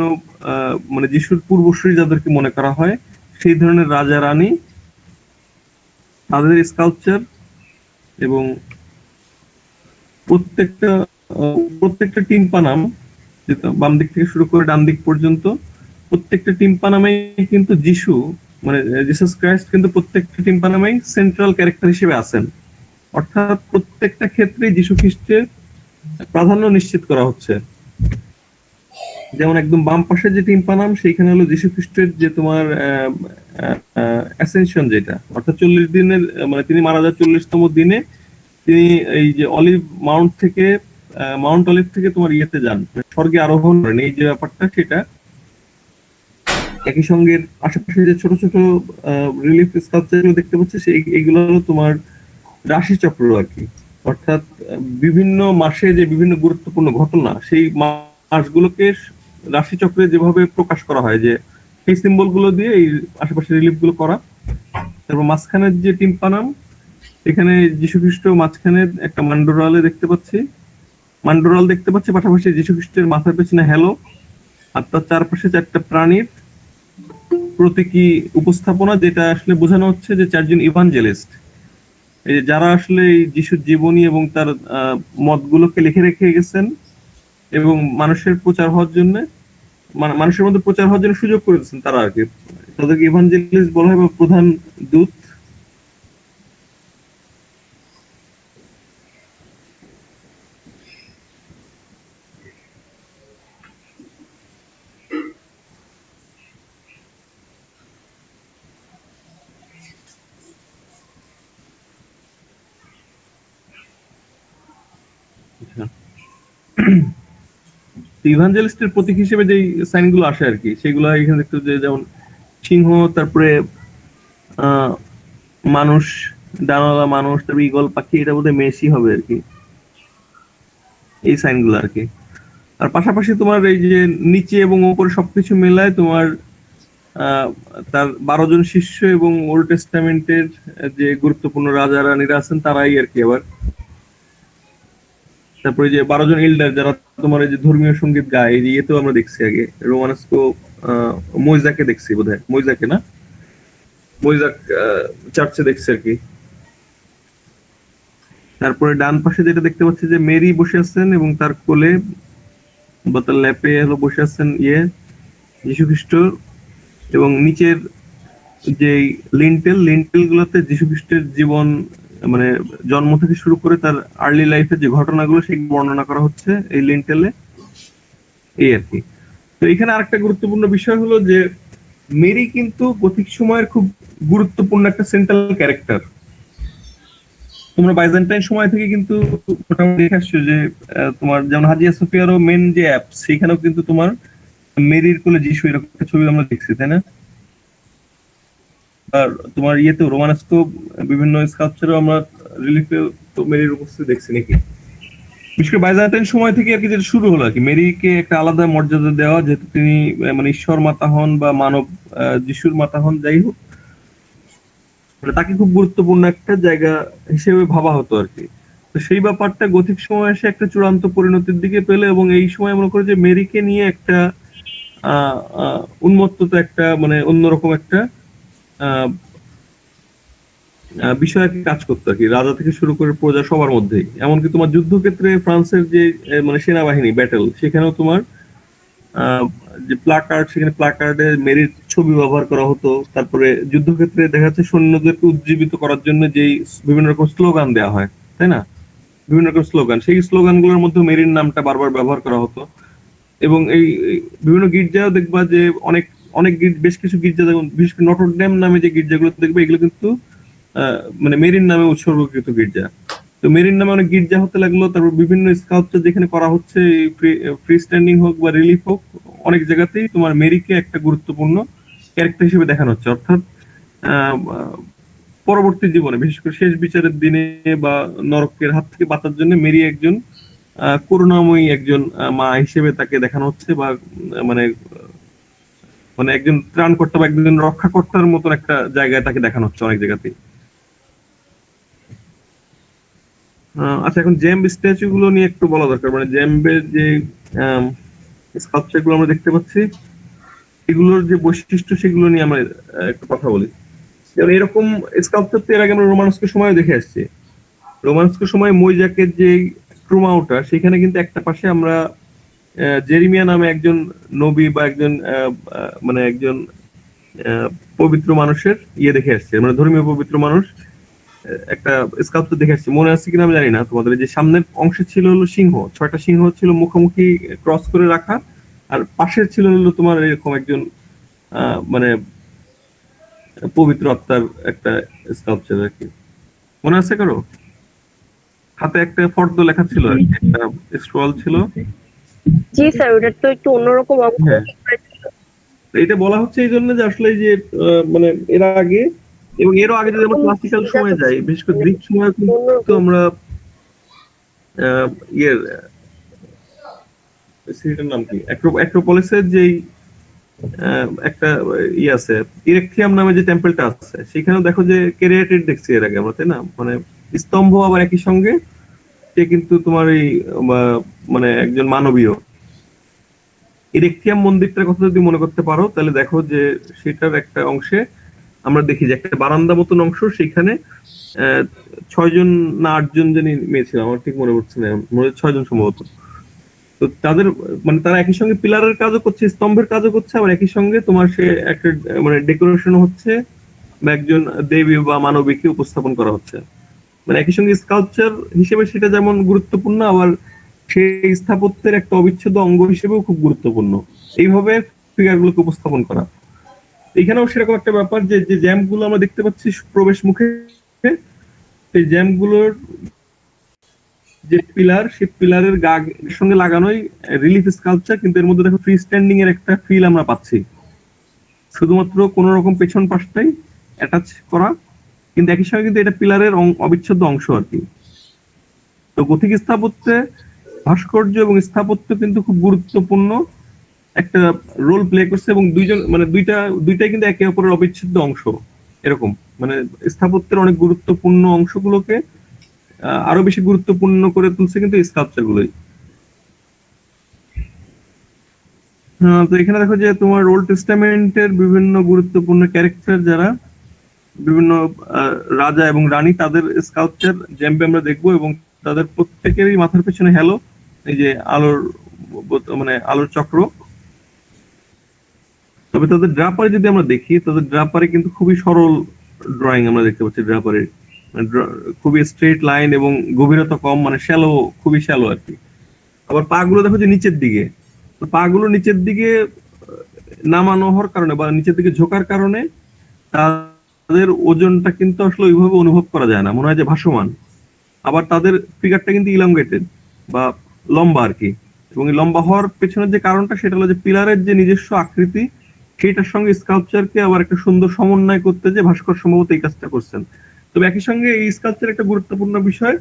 মানে যিশুর পূর্বসূরি যাদেরকে মনে করা হয় সেই ধরনের রাজা রানী, তাদের স্কাল্পচার, এবং প্রত্যেকটা টিম্পানাম, বাম দিক থেকে শুরু করে ডান দিক পর্যন্ত প্রত্যেকটা টিম্পানামে কিন্তু যিশু মানে জিসাস ক্রাইস্ট কিন্তু প্রত্যেকটা টিম্পানামেই সেন্ট্রাল ক্যারেক্টার হিসেবে আছেন, অর্থাৎ প্রত্যেকটা ক্ষেত্রে যিশু খ্রিস্টের প্রাধান্য নিশ্চিত করা হচ্ছে। যেমন একদম বাম পাশে যে টিম্পানাম সেইখানে হলো যিশু খ্রিস্টের যে তোমার অ্যাসেনশন, যেটা অর্থাৎ 40 দিনের মানে তিনি মারা যাওয়ার 40তম দিনে তিনি এই যে অলিভ মাউন্ট থেকে মাউন্ট অলিভ থেকে তোমার ইয়েতে যান, স্বর্গে আরোহণ করেন, এই যে ব্যাপারটা সেটা। একই সঙ্গে আশেপাশে যে ছোট ছোট রিলিফ স্কাল্পচার দেখতে পাচ্ছি এইগুলো হলো তোমার রাশি চক্র আর কি, অর্থাৎ বিভিন্ন মাসে যে বিভিন্ন গুরুত্বপূর্ণ ঘটনা সেই মাসগুলোকে রাশি চক্রে যেভাবে প্রকাশ করা হয়, যে সেই সিম্বল গুলো দিয়ে এই আশেপাশে রিলিফ গুলো করা। তারপর মাঝখানের যে টিম্পানাম, এখানে যীশু খ্রিস্ট মাঝখানে একটা মান্ডোরাল দেখতে পাচ্ছি, পাশাপাশি যীশু খ্রিস্টের মাথার পেছনে হ্যালো, আর তার চারপাশে 4টা প্রাণীর প্রতীকী উপস্থাপনা, যেটা আসলে বোঝানো হচ্ছে যে 4জন ইভানজেলিস্ট, এই যে যারা আসলে এই যিশুর জীবনী এবং তার মতগুলোকে লিখে রেখে গেছেন এবং মানুষের প্রচার হওয়ার জন্য মানুষের মধ্যে প্রচার হওয়ার জন্য সুযোগ করে দিচ্ছেন, তারা আর কি তাদেরকে ইভানজেলিস্ট বলা হয় বা প্রধান দূত। ইভানজেলিস্টের প্রতীক হিসেবে যে সাইন গুলো আসে আর কি, সেগুলো এখানে দেখতে যে যেমন সিংহ, তারপরে মানুষ, ডানাওয়ালা মানুষ, তারপরে ঈগল পাখি, এটা বোধহয় মেসি হবে আর কি, এই সাইন গুলো আর কি। আর পাশাপাশি তোমার এই যে নিচে এবং উপরে সবকিছু মেলায় তোমার তার 12 জন শিষ্য এবং ওল্ড টেস্টামেন্টের যে গুরুত্বপূর্ণ রাজা রানীরা আছেন তারাই আর কি। আবার তারপরে যে 12 জন এল্ডার যারা তোমার এই যে ধর্মীয় সঙ্গীত গায়, এই যে ইয়েতেও আমরা দেখছি আগে রোমানস্কো মইজাকে দেখছি, বোধহয় মইজাকে না, মইজাক চার্চে দেখছি আর কি। তারপরে ডান পাশে যেটা দেখতে পাচ্ছি যে মেরি বসে আছেন এবং তার কোলে বা তার ল্যাপে হলো বসে আছেন যীশু খ্রিস্ট, এবং নিচের যে লিন্টেল গুলোতে যীশু খ্রিস্টের জীবন মানে জন্ম থেকে শুরু করে তার আর্লি লাইফের যে ঘটনাগুলো সেগুলো বর্ণনা করা হচ্ছে এই লিন্টেলে, এই আর কি। তো এখানে আরেকটা গুরুত্বপূর্ণ বিষয় হলো যে মেরি কিন্তু গথিক সময়ের খুব গুরুত্বপূর্ণ একটা সেন্ট্রাল ক্যারেক্টার। তোমরা বাইজেন্টাইন সময় থেকে কিন্তু মোটামুটি দেখে আসছো যে তোমার যেমন হাজিয়া সোফিয়ারও মেন যে অ্যাপ, সেখানেও কিন্তু তোমার মেরির কোলে যিশু এরকম একটা ছবি আমরা দেখছি, তাই না? আর তোমার ইয়েতেও রোমানস্কো বিভিন্ন স্কাল্পচারেও আমরা রিলিফে তো মেরির উপস্থিতি দেখছি নাকি। বিশেষ করে বাইজেন্টাইন সময় থেকে আর কি যেটা শুরু হলো আর কি, মেরিকে একটা আলাদা মর্যাদা দেওয়া, যেহেতু তিনি মানে ঈশ্বর মাতা হন বা মানব যিশুর মাতা হন, যাই হোক মানে তাকে খুব গুরুত্বপূর্ণ একটা জায়গা হিসেবে ভাবা হতো আর কি। তো সেই ব্যাপারটা গথিক সময় এসে একটা চূড়ান্ত পরিণতির দিকে পেলে, এবং এই সময় মনে করে যে মেরিকে নিয়ে একটা উন্মত্ততা, একটা মানে অন্যরকম একটা বিষয় কাজ করতো আর কি, রাজা থেকে শুরু করে প্রজা সবার মধ্যেই। এমনকি তোমার যুদ্ধক্ষেত্রে ফ্রান্সের যে মানে সেনাবাহিনী ব্যাটেল, সেখানেও তোমার যে প্লাকার্ড, সেখানে প্লাকার্ডে মেরির ছবি ব্যবহার করা হতো। তারপরে যুদ্ধক্ষেত্রে দেখা যাচ্ছে সৈন্যদেরকে উজ্জীবিত করার জন্য যেই বিভিন্ন রকম স্লোগান দেওয়া হয়, তাই না? বিভিন্ন রকম স্লোগান, সেই স্লোগানগুলোর মধ্যে মেরির নামটা বারবার ব্যবহার করা হতো। এবং এই বিভিন্ন গির্জাও দেখবা যে অনেক অনেক বেশ কিছু গির্জা, যেমন বিশেষ করে নটর ডেম নামে যে গির্জাগুলো দেখবে, এগুলো কিন্তু মানে মেরির নামে উৎসর্গকৃত গির্জা। তো মেরির নামে অনেক গির্জা হতে লাগলো, তারপর বিভিন্ন স্কাল্পচার যেখানে করা হচ্ছে, ফ্রি স্ট্যান্ডিং হোক বা রিলিফ হোক, অনেক জায়গাতেই তোমার মেরিকে একটা গুরুত্বপূর্ণ ক্যারেক্টার হিসেবে দেখানো হচ্ছে। অর্থাৎ আহ, পরবর্তী জীবনে, বিশেষ করে শেষ বিচারের দিনে বা নরকের হাত থেকে বাঁচার জন্য মেরি একজন করুণাময়ী একজন মা হিসেবে তাকে দেখানো হচ্ছে, বা মানে মানে একজন ত্রাণকর্তা বা একজন রক্ষাকর্তার মতন একটা জায়গায় তাকে দেখানো হচ্ছে অনেক জায়গাতেই। আচ্ছা, এখন জ্যাম্ব স্ট্যাচু গুলো নিয়ে একটু বলা দরকার। মানে জ্যাম্বের যে স্কাল্পচার গুলো আমরা দেখতে পাচ্ছি, এগুলোর যে বৈশিষ্ট্য সেগুলো নিয়ে আমরা একটু কথা বলি। যেমন এরকম স্কাল্পচার তো এর আগে আমরা রোমানস্কের সময় দেখে আসছি। রোমানস্কের সময় মইজাকের যে ট্রুমাউটা, সেখানে কিন্তু একটা পাশে আমরা জেরিমিয়া নামে একজন নবী বা একজন মানে একজন পবিত্র মানুষের ইয়ে দেখে আসছে, মানে ধর্মীয় পবিত্র মানুষ একটা স্কাল্পচার দেখে আসছে। মনে আছে কিনা আমি জানি না তোমাদের, যে সামনের অংশে ছিল হলো সিংহ, 6টা সিংহ ছিল মুখোমুখি ক্রস করে রাখা, আর পাশের ছিল হলো তোমার এরকম একজন মানে পবিত্র আত্মার একটা স্কাল্পচার আর কি। মনে আছে কারো? হাতে একটা ফর্দ লেখা ছিল আর কি, একটা স্ক্রল ছিল। জি স্যার, ওটা তো একটু অন্যরকম হ্যাঁ, তো এটা বলা হচ্ছে এই জন্য যে আসলে এই যে মানে এর আগে এবং এরও আগে যদি আমরা ক্লাসিক্যাল সময় যাই, বিশেষ করে গ্রিক সময় কিন্তু আমরা ইয়ের সিটিটার নাম কি, অ্যাক্রোপলিসের যেই একটা ইয়ে আছে, ইরেকথিয়াম নামে যে টেম্পলটা আছে, সেখানেও দেখো যে ক্যারিয়েটেড দেখছি এর আগে আমরা, তাই না? মানে স্তম্ভ আবার একই সঙ্গে, সে কিন্তু তোমার এই মানে একজন মানবীয়। ইরেকথিয়াম মন্দিরটার কথা যদি মনে করতে পারো, তাহলে দেখো যে সেটার একটা অংশে আমরা দেখি যে একটা বারান্দা মতন অংশ, সেখানে 6জন না 8জন জানি মেয়ে ছিল, আমার ঠিক মনে পড়ছে না, মনে হয় 6জন সম্ভবত। তো তাদের মানে তারা একই সঙ্গে পিলারের কাজও করছে, স্তম্ভের কাজও করছে, আবার একই সঙ্গে তোমার সে একটা মানে ডেকোরেশন হচ্ছে, বা একজন দেবী বা মানবীকে উপস্থাপন করা হচ্ছে। মানে একই সঙ্গে স্কাল্পচার হিসেবে সেটা যেমন গুরুত্বপূর্ণ, আবার সেই স্থাপত্যের একটা অবিচ্ছেদ্য অঙ্গ হিসেবেও খুব গুরুত্বপূর্ণ এইভাবে ফিগার গুলোকে উপস্থাপন করা। এখানেও সেরকম একটা ব্যাপার যে যে জ্যাম্প গুলো আমরা দেখতে পাচ্ছি প্রবেশ মুখে, সেই জ্যাম্প গুলোর যে পিলার, সেই পিলারের সঙ্গে লাগানোই রিলিফ স্কাল্পচার, কিন্তু এর মধ্যে দেখো ফ্রি স্ট্যান্ডিং এর একটা ফিল আমরা পাচ্ছি, শুধুমাত্র কোন রকম পেছন পাশটাই অ্যাটাচ করা, কিন্তু একই সঙ্গে কিন্তু এটা পিলারের অবিচ্ছেদ্য অংশ আর কি। তো গথিক স্থাপত্যে ভাস্কর্য এবং স্থাপত্য কিন্তু খুব গুরুত্বপূর্ণ একটা রোল প্লে করছে, এবং দুইজন মানে দুইটাই কিন্তু একে অপরের অবিচ্ছেদ্য অংশ। এরকম মানে স্থাপত্যের অনেক গুরুত্বপূর্ণ অংশগুলোকে আরো বেশি গুরুত্বপূর্ণ করে তুলছে কিন্তু স্কাল্পচার গুলোই। তো এখানে দেখো যে তোমার ওল্ড টেস্টামেন্টের বিভিন্ন গুরুত্বপূর্ণ ক্যারেক্টার যারা বিভিন্ন রাজা এবং রানী, তাদের স্কাল্পচার জ্যাম্বে আমরা দেখবো, এবং তাদের প্রত্যেকেরই মাথার পেছনে হ্যালো, এই যে আলোর মানে আলোর চক্র। তবে তাদের ড্রাপারে যদি আমরা দেখি, তাদের ড্রাপারে কিন্তু খুবই সরল ড্রয়িং আমরা দেখতে পাচ্ছি। ড্রাপারের খুবই স্ট্রেট লাইন এবং গভীরতা কম, মানে শ্যালো, খুবই শ্যালো আর কি। আবার পা গুলো দেখো যে নিচের দিকে, তো পা গুলো নিচের দিকে নামানো হওয়ার কারণে বা নিচের দিকে ঝোকার কারণে তাদের ওজনটা কিন্তু আসলে ওইভাবে অনুভব করা যায় না, মনে হয় যে ভাসমান। আবার তাদের ফিগারটা কিন্তু ইলাঙ্গেটেড বা লম্বা আর কি, এবং এই লম্বা হওয়ার পেছনের যে কারণটা, সেটা হলো যে পিলারের যে নিজস্ব আকৃতি, সেটার সঙ্গে স্কাল্পচারকে আবার একটা সুন্দর সমন্বয় করতে যে ভাস্কর সম্ভবত এই কাজটা করছেন। তবে একই সঙ্গে এই স্কাল্পচার একটা গুরুত্বপূর্ণ বিষয়,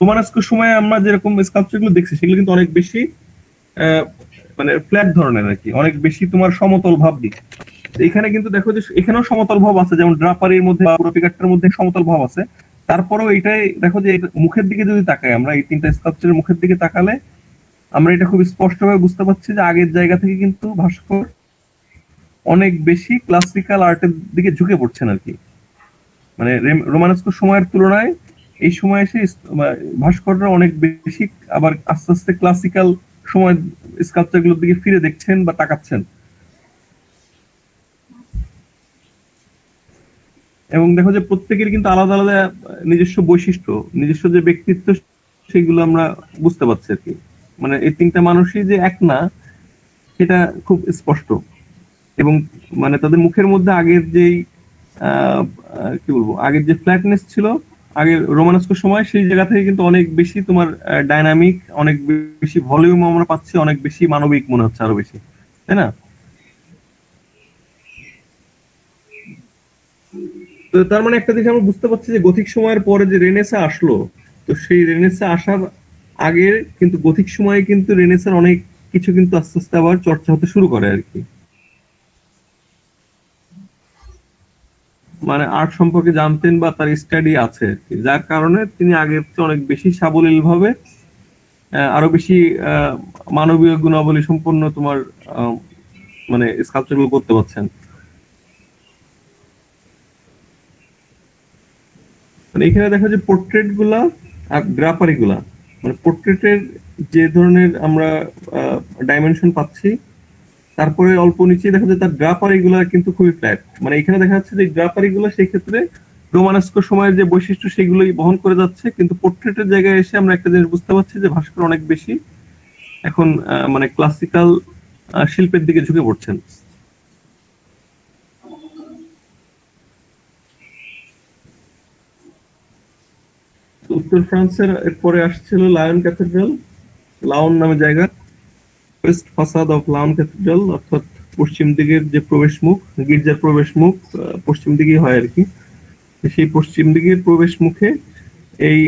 রোমানস্কের সময় আমরা যেরকম স্কাল্পচার গুলো দেখছি, সেগুলো কিন্তু অনেক বেশি মানে ফ্ল্যাট ধরনের আর কি, অনেক বেশি তোমার সমতল ভাব দিক। এখানে কিন্তু দেখো যে এখানেও সমতল ভাব আছে, যেমন ড্রাপারির মধ্যে পুরো পিকারটার মধ্যে সমতল ভাব আছে। তারপরেও এটাই দেখো যে মুখের দিকে যদি তাকাই আমরা, এই তিনটা স্কাল্পচারের মুখের দিকে তাকালে আমরা এটা খুব স্পষ্টভাবে বুঝতে পারছি যে আগের জায়গা থেকে কিন্তু ভাস্কর অনেক বেশি ক্লাসিক্যাল আর্টের দিকে ঝুঁকে পড়ছেন আর কি। মানে রোমানস্কর সময়ের তুলনায় এই সময় এসে ভাস্কররা অনেক বেশি আবার আস্তে আস্তে ক্লাসিক্যাল সময় স্কাল্পচার গুলোর দিকে ফিরে দেখছেন বা তাকাচ্ছেন। এবং দেখো যে প্রত্যেকের কিন্তু আলাদা আলাদা নিজস্ব বৈশিষ্ট্য, নিজস্ব যে ব্যক্তিত্ব, সেগুলো আমরা বুঝতে পারছি আর কি। মানে এই তিনটা মানুষই যে এক না সেটা খুব স্পষ্ট। এবং মানে তাদের মুখের মধ্যে আগের যেই কি বলবো, আগের যে ফ্ল্যাটনেস ছিল আগের রোমানস্কোর সময়, সেই জায়গা থেকে কিন্তু অনেক বেশি তোমার ডাইনামিক, অনেক বেশি ভলিউম আমরা পাচ্ছি, অনেক বেশি মানবিক মনে হচ্ছে আরো বেশি, তাই না? তো তার মানে একটা জিনিস আমরা বুঝতে পারছি যে গথিক সময়ের পরে যে রেনেসা আসলো, তো সেই রেনেসা আসার আগে কিন্তু গথিক সময়ে কিন্তু রেনেসার অনেক কিছু কিন্তু আস্তে আস্তে আবার চর্চা হতে শুরু করে আর কি। মানে আর্ট সম্পর্কে জানতেন বা তার স্টাডি আছে আর কি, যার কারণে তিনি আগের চেয়ে অনেক বেশি সাবলীল ভাবে আরো বেশি মানবীয় গুণাবলী সম্পন্ন তোমার মানে স্কাল্পচার গুলো করতে পারছেন। মানে এখানে দেখা যায় পোর্ট্রেট গুলা আর গ্রাফারি গুলা, মানে পোর্ট্রেটের যে ধরনের আমরা ডাইমেনশন পাচ্ছি, তারপরে অল্প নিচে দেখা যায় তার গ্রাফারি গুলা কিন্তু খুবই ফ্ল্যাট। মানে এখানে দেখা যাচ্ছে যে গ্রাফারি গুলা সেই ক্ষেত্রে রোমানস্ক সময়ের যে বৈশিষ্ট্য সেগুলোই বহন করে যাচ্ছে, কিন্তু পোর্ট্রেটের জায়গায় এসে আমরা একটা জিনিস বুঝতে পারছি যে ভাস্কর অনেক বেশি এখন মানে ক্লাসিক্যাল শিল্পের দিকে ঝুঁকে পড়ছেন। উত্তর ফ্রান্সের এরপরে আসছিল লায়ন ক্যাথেড্রাল, লাউন নামে জায়গা, ওয়েস্ট ফাসাদ অফ লাউন ক্যাথেড্রাল, অর্থাৎ পশ্চিম দিকের যে প্রবেশ মুখ, গির্জার প্রবেশ মুখ পশ্চিম দিকেই হয় আর কি। সেই পশ্চিম দিকের প্রবেশ মুখে এই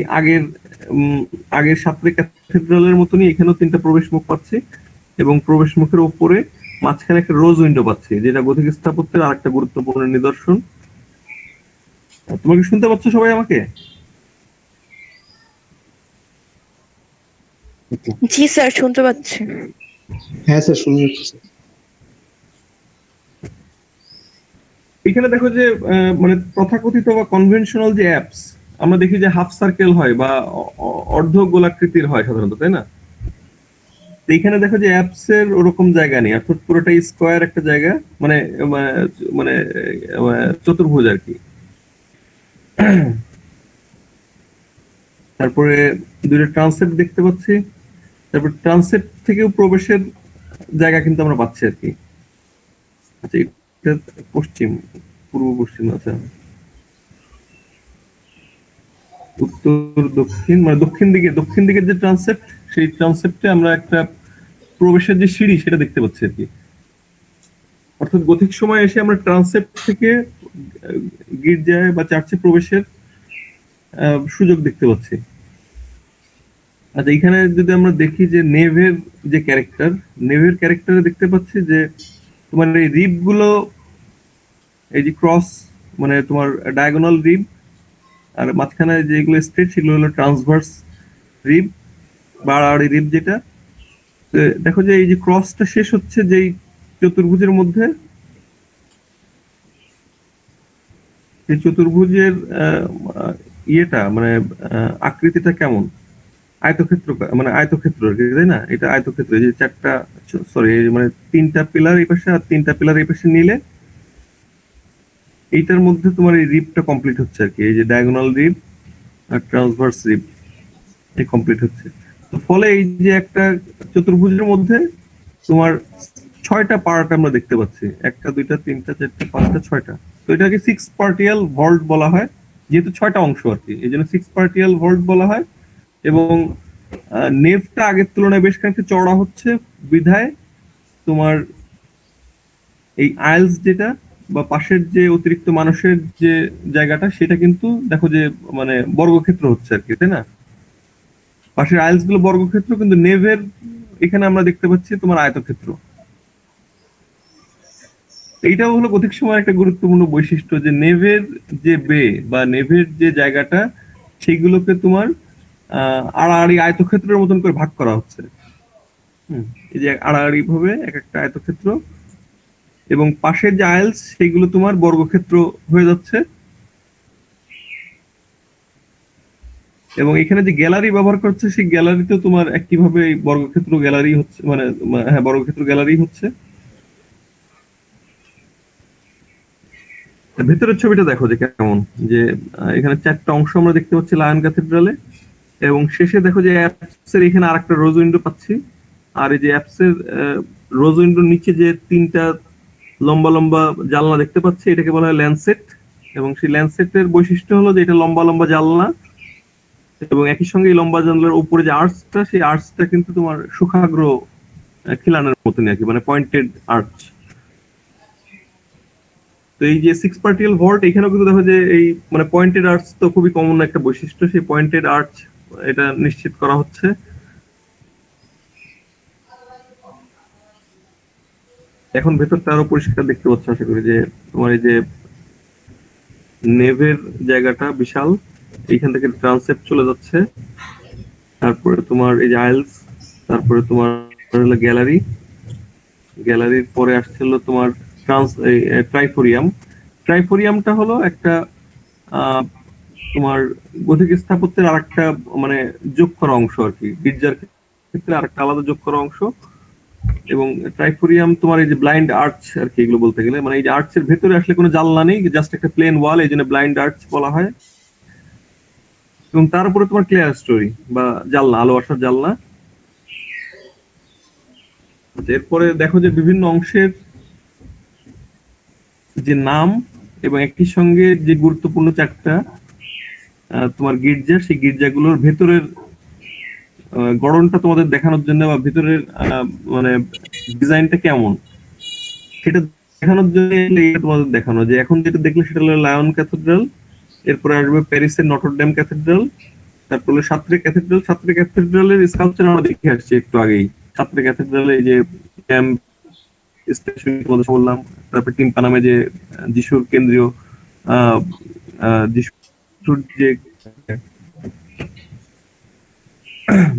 আগের সাতরে ক্যাথেড্রালের মতনই এখানেও তিনটা প্রবেশ মুখ পাচ্ছি, এবং প্রবেশ মুখের উপরে মাঝখানে একটা রোজ উইন্ডো পাচ্ছি, যেটা গথিক স্থাপত্যের আরেকটা গুরুত্বপূর্ণ নিদর্শন। তোমাকে শুনতে পাচ্ছ সবাই আমাকে? জি স্যার, শুনতে পাচ্ছি। হ্যাঁ স্যার, শুনে যাচ্ছি স্যার। এখানে দেখো যে মানে তথাকথিত বা কনভেনশনাল যে অ্যাপস আমরা দেখি যে হাফ সার্কেল হয় বা অর্ধ গোলাকৃতির হয় সাধারণত, তাই না? তো এখানে দেখো যে অ্যাপস এর ওরকম জায়গা নেই, অর্থাৎ পুরোটাই স্কোয়ার একটা জায়গা, মানে মানে চতুর্ভুজ আর কি। তারপরে দুইটা ট্রান্সেপ্ট দেখতে পাচ্ছি, তারপর ট্রান্সেপ্ট থেকেও প্রবেশের জায়গা কিন্তু আমরা পাচ্ছি আর কি। আচ্ছা, এটা পশ্চিম, পূর্ব পশ্চিম, আচ্ছা উত্তর দক্ষিণ, মানে দক্ষিণ দিকের যে ট্রান্সেপ্ট, সেই ট্রান্সেপ্টে আমরা একটা প্রবেশের যে সিঁড়ি সেটা দেখতে পাচ্ছি আর কি। অর্থাৎ গথিক সময় এসে আমরা ট্রান্সেপ্ট থেকে গির্জায় বা চার্চে প্রবেশের সুযোগ দেখতে পাচ্ছি। আচ্ছা, এখানে যদি আমরা দেখি যে নেভের ক্যারেক্টারে দেখতে পাচ্ছি যে তোমার এই রিব গুলো, এই যে ক্রস মানে তোমার ডায়াগোনাল রিব, আর মাঝখানে যেগুলো স্ট্রেট সেগুলো হলো ট্রান্সভার্স রিব বা আড়াআড়ি রিব যেটা। দেখো যে এই যে ক্রসটা শেষ হচ্ছে যেই চতুর্ভুজের মধ্যে, এই চতুর্ভুজের ইয়েটা মানে আকৃতিটা কেমন, আয়তক্ষেত্র, মানে আয়তক্ষেত্র আর কি, তাই না? এটা আয়তক্ষেত্র, এই যে চারটা, সরি মানে তিনটা পিলার এই পাশে আর তিনটা পিলার এই পাশে নিলে এইটার মধ্যে তোমার এই রিবটা কমপ্লিট হচ্ছে আর কি। এই যে ডায়াগোনাল রিব আর ট্রান্সভার্স রিব এই কমপ্লিট হচ্ছে। তো ফলে এই যে একটা চতুর্ভুজের মধ্যে তোমার 6টা পার্ট আমরা দেখতে পাচ্ছি, 1টা 2টা 3টা 4টা 5টা 6টা। তো এটাকে 6 পার্টিয়াল ভল্ট বলা হয়, যেহেতু 6টা অংশ আর কি, এই জন্য 6 পার্টিয়াল ভল্ট বলা হয়। এবং নেভটা আগের তুলনায় বেশ খানিকটা চওড়া হচ্ছে বিধায় তোমার এই আইলস যেটা বা পাশের যে অতিরিক্ত মানুষের যে জায়গাটা, সেটা কিন্তু দেখো যে মানে বর্গক্ষেত্র হচ্ছে আর কি, তাই না? পাশের আইলস গুলো বর্গক্ষেত্র, কিন্তু নেভের এখানে আমরা দেখতে পাচ্ছি তোমার আয়তক্ষেত্র। এইটাও হলো গথিক সময়ের একটা গুরুত্বপূর্ণ বৈশিষ্ট্য, যে নেভের যে বে বা নেভের যে জায়গাটা, সেইগুলোকে তোমার আড়াআড়ি আয়তক্ষেত্রের মতন করে ভাগ করা হচ্ছে। এই যে আড়াআড়ি ভাবে এক একটা আয়তক্ষেত্র, এবং পাশের যে আইলস সেগুলো তোমার বর্গক্ষেত্র হয়ে যাচ্ছে। এবং এখানে যে গ্যালারি ব্যবহার করছে, সেই গ্যালারিতেও তোমার একইভাবে বর্গক্ষেত্র গ্যালারি হচ্ছে, মানে হ্যাঁ বর্গক্ষেত্র গ্যালারি হচ্ছে। ভেতরের ছবিটা দেখো যে কেমন, যে এখানে 4টা অংশ আমরা দেখতে পাচ্ছি লায়ন ক্যাথেড্রালে। এবং শেষে দেখো যে অ্যাপসের এখানে আরেকটা রোজ উইন্ডো পাচ্ছি। আর এই যে অ্যাপসের রোজ উইন্ডোর নিচে যে তিনটা লম্বা লম্বা জানলা দেখতে পাচ্ছি, এটাকে বলা হয় ল্যান্ডসেট। এবং সেই ল্যান্ডসেটের বৈশিষ্ট্য হলো যে এটা লম্বা লম্বা জানলা, এবং একই সঙ্গে এই লম্বা জানলার উপরে যে আর্চটা, সেই আর্চটা কিন্তু তোমার শুকাগ্র খিলানের মতনই আর কি, মানে পয়েন্টেড আর্চ। তো এই যে 6 পার্টিকেল ভল্ট, এখানেও কিন্তু দেখো যে এই মানে পয়েন্টেড আর্চ তো খুবই কমন একটা বৈশিষ্ট্য, সেই পয়েন্টেড আর্চ এটা নিশ্চিত করা হচ্ছে। এখন ভেতরটা আরো পরিষ্কার দেখতে পাচ্ছ আশা করি, যে তোমার এই যে নেভের জায়গাটা বিশাল, এইখান থেকে ট্রান্সেপ্ট চলে যাচ্ছে, তারপরে তোমার এই যে আইলস, তারপরে তোমার হলো গ্যালারি, গ্যালারির পরে আসছিল তোমার ট্রাইফোরিয়াম। ট্রাইফোরিয়ামটা হলো একটা তোমার গথিক স্থাপত্যের আরেকটা মানে যোগ করা অংশ আর কি, গির্জার ক্ষেত্রে আরেকটা আলাদা যোগ করা অংশ। এবং ট্রাইফোরিয়াম তোমার এই যে ব্লাইন্ড আর্চ আর কি, এগুলো বলতে গেলে মানে এই যে আর্চের ভেতরে আসলে কোনো জানলা নেই, জাস্ট একটা প্লেন ওয়াল, এই জন্য ব্লাইন্ড আর্চ বলা হয়। এবং তার উপরে তোমার ক্লিয়ার স্টোরি বা জানলা, আলো আসার জানলা। এরপরে দেখো যে বিভিন্ন অংশের যে নাম এবং একই সঙ্গে যে গুরুত্বপূর্ণ চারটা তোমার গির্জা, সেই গির্জাগুলোর ভেতরের গড়নটা তোমাদের দেখানোর জন্য, বা ভেতরের মানে ডিজাইনটা কেমন সেটা দেখানোর জন্য তোমাদের দেখানো, যে এখন যেটা দেখলে সেটা হলো লায়ন ক্যাথেড্রাল, এরপরে আসবে প্যারিসের নটরডেম ক্যাথেড্রাল, তারপরে সাত্রে ক্যাথেড্রাল। সাত্রে ক্যাথেড্রালের স্কাল্পচার আমরা দেখে আসছি একটু আগেই। সাত্রে ক্যাথেড্রালে এই যে স্ট্যাচু তোমাদের বললাম, তারপরে টিম্পানামে যে যিশুর কেন্দ্রীয় যিশুর যে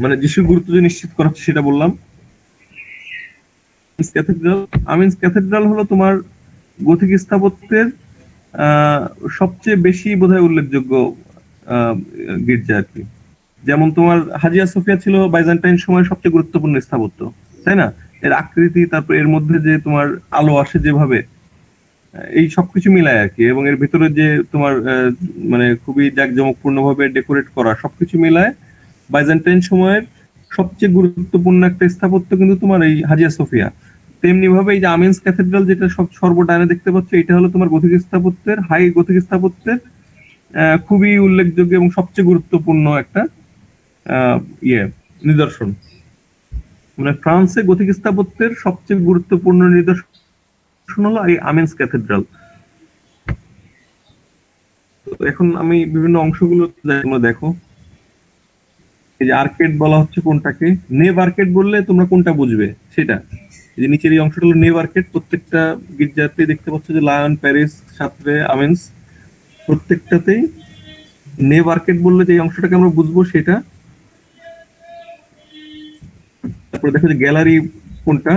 মানে যিশুর গুরুত্ব যে নিশ্চিত করা হচ্ছে সেটা বললাম। ক্যাথেড্রাল, আমিনস ক্যাথেড্রাল হলো তোমার গথিক স্থাপত্যের সবচেয়ে বেশি বোধহয় উল্লেখযোগ্য গির্জা আর কি। যেমন তোমার হাজিয়া সোফিয়া ছিল বাইজেন্টাইন সময়ের সবচেয়ে গুরুত্বপূর্ণ স্থাপত্য, তাই না? এর আকৃতি, তারপর এর মধ্যে যে তোমার আলো আসে যেভাবে, এই সবকিছু মিলায় আর কি, এবং এর ভিতরে যে তোমার মানে খুবই জাঁকজমকপূর্ণ ভাবে ডেকোরেট করা, সবকিছু মিলায় বাইজেন্টাইন সময়ের সবচেয়ে গুরুত্বপূর্ণ একটা স্থাপত্য কিন্তু তোমার এই হাজিয়া সোফিয়া। তেমনি ভাবে এই যে আমিনস ক্যাথেড্রাল যেটা সর্বডানে দেখতে পাচ্ছ, এটা হলো তোমার গথিক স্থাপত্যের, হাই গথিক স্থাপত্যের খুবই উল্লেখযোগ্য এবং সবচেয়ে গুরুত্বপূর্ণ একটা ইয়ে নিদর্শন। মানে ফ্রান্সে গথিক স্থাপত্যের সবচেয়ে গুরুত্বপূর্ণ নিদর্শন হলো এই আমিনস ক্যাথেড্রাল। এখন আমি বিভিন্ন অংশগুলো দেখো, এই যে আর্কেড বলা হচ্ছে কোনটাকে, নেভ আর্কেড বললে তোমরা কোনটা বুঝবে সেটা, এই যে নিচের এই অংশটা হলো নেভ আর্কেড। প্রত্যেকটা গির্জাতে দেখতে পাচ্ছ যে লায়ন, প্যারিস, সাত্রে, আমিনস, প্রত্যেকটাতেই নেভ আর্কেড বললে যে অংশটাকে আমরা বুঝবো সেটা। তারপরে দেখো যে গ্যালারি কোনটা,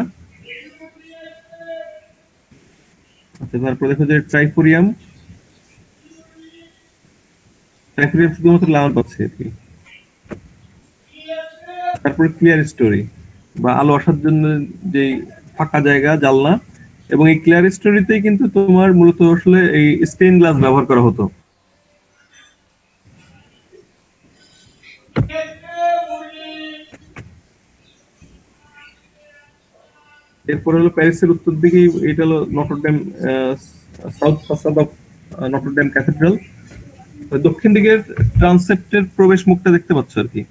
আচ্ছা তারপরে দেখো যে ট্রাইফোরিয়াম, ট্রাইফোরিয়াম শুধুমাত্র লায়ন পাচ্ছে আর কি। তারপরে ক্লিয়ার স্টোরি বা আলো আসার জন্য যে ফাঁকা জায়গা, জানলা, এবং এই ক্লিয়ার স্টোরিতেই কিন্তু তোমার মূলত আসলে এই স্টেইন গ্লাস ব্যবহার করা হতো। এরপর হলো প্যারিসের উত্তর দিকে, এটা হলো নটরডেম, সাউথ ফাসাদ অফ নটরডেম ক্যাথেড্রাল। দক্ষিণ দিকের ট্রান্সেপ্টের প্রবেশ মুখটা দেখতে পাচ্ছ আর কি।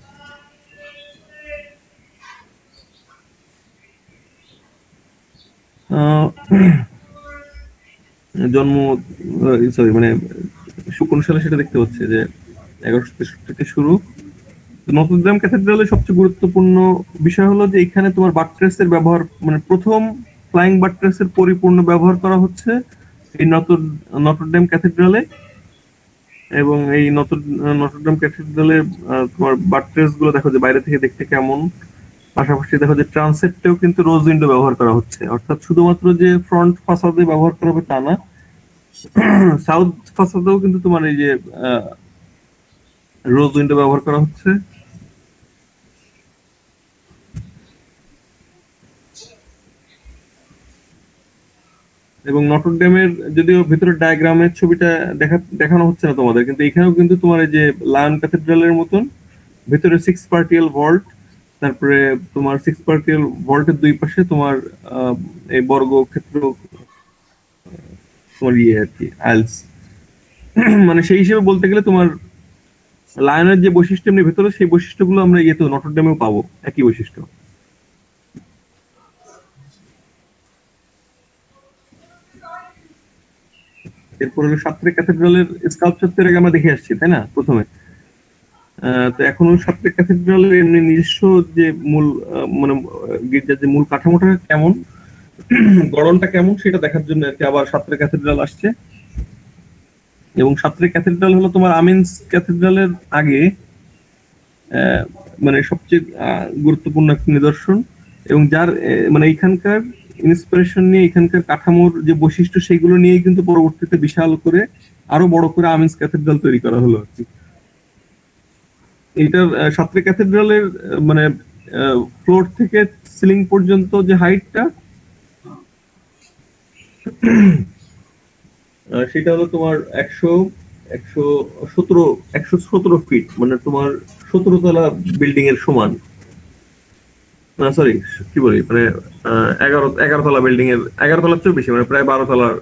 জন্ম সরি মানে কোন সালে সেটা দেখতে পাচ্ছে যে 1163 থেকে শুরু। নটরডেম ক্যাথেড্রালের সবচেয়ে গুরুত্বপূর্ণ বিষয় হলো যে এখানে তোমার বাট্রেসের ব্যবহার, মানে প্রথম ফ্লাইং বাট্রেসের পরিপূর্ণ ব্যবহার করা হচ্ছে এই নটরডেম ক্যাথেড্রালে। এবং এই নটরডেম ক্যাথেড্রালের তোমার বাট্রেস গুলো দেখো যে বাইরে থেকে দেখতে কেমন। পাশাপাশি দেখো যে ট্রান্সেপ্টেও কিন্তু রোজ উইন্ডো ব্যবহার করা হচ্ছে, অর্থাৎ শুধুমাত্র যে ফ্রন্ট ফাসাদে ব্যবহার করা হবে তা না, সাউথ ফাসাদেও কিন্তু তোমার এই যে রোজ উইন্ডো ব্যবহার করা হচ্ছে। এবং নটরডেমের যদিও ভিতরের ডায়াগ্রামের ছবিটা দেখানো হচ্ছে না তোমাদের, কিন্তু এখানেও কিন্তু তোমার এই যে লায়ন ক্যাথেড্রালের মতন ভেতরে 6 পার্টিয়াল ভল্ট, তারপরে তোমার 6 পার্টিয়াল ভল্টের দুই পাশে তোমার এই বর্গক্ষেত্র তোমার ইয়ে আর কি আইলস। মানে সেই হিসেবে বলতে গেলে তোমার লায়নের যে বৈশিষ্ট্য এমনি ভেতরে, সেই বৈশিষ্ট্যগুলো আমরা ইয়েতে নটরডেমেও পাবো, একই বৈশিষ্ট্য। এরপর হলো সাত্রে ক্যাথেড্রালের স্কাল্পচার আগে আমরা দেখে আসছি, তাই না প্রথমে? তো এখন সাত্রে ক্যাথেড্রালের এমনি নিজস্ব যে মূল মানে গির্জার যে মূল কাঠামোটা কেমন, গড়নটা কেমন, সেটা দেখার জন্য আর কি আবার সাত্রে ক্যাথেড্রাল আসছে। এবং সাত্রে ক্যাথেড্রাল হলো তোমার আমিনস ক্যাথেড্রালের আগে মানে সবচেয়ে গুরুত্বপূর্ণ একটা নিদর্শন, এবং যার মানে এখানকার ইন্সপিরেশন নিয়ে এখানকার কাঠামোর যে বৈশিষ্ট্য সেগুলো নিয়েই কিন্তু পরবর্তীতে বিশাল করে আরো বড় করে আমিনস ক্যাথেড্রাল তৈরি করা হলো আর কি। এইটার সাত্রে ক্যাথেড্রালের মানে ফ্লোর থেকে সিলিং পর্যন্ত যে হাইটটা, সেটা হলো তোমার 117 ফিট, মানে তোমার 17 তলা বিল্ডিং এর সমান। সরি, কি বলি, মানে 11 তলা বিল্ডিং এর, 11 তলার চেয়ে বেশি, মানে প্রায় 12 তলার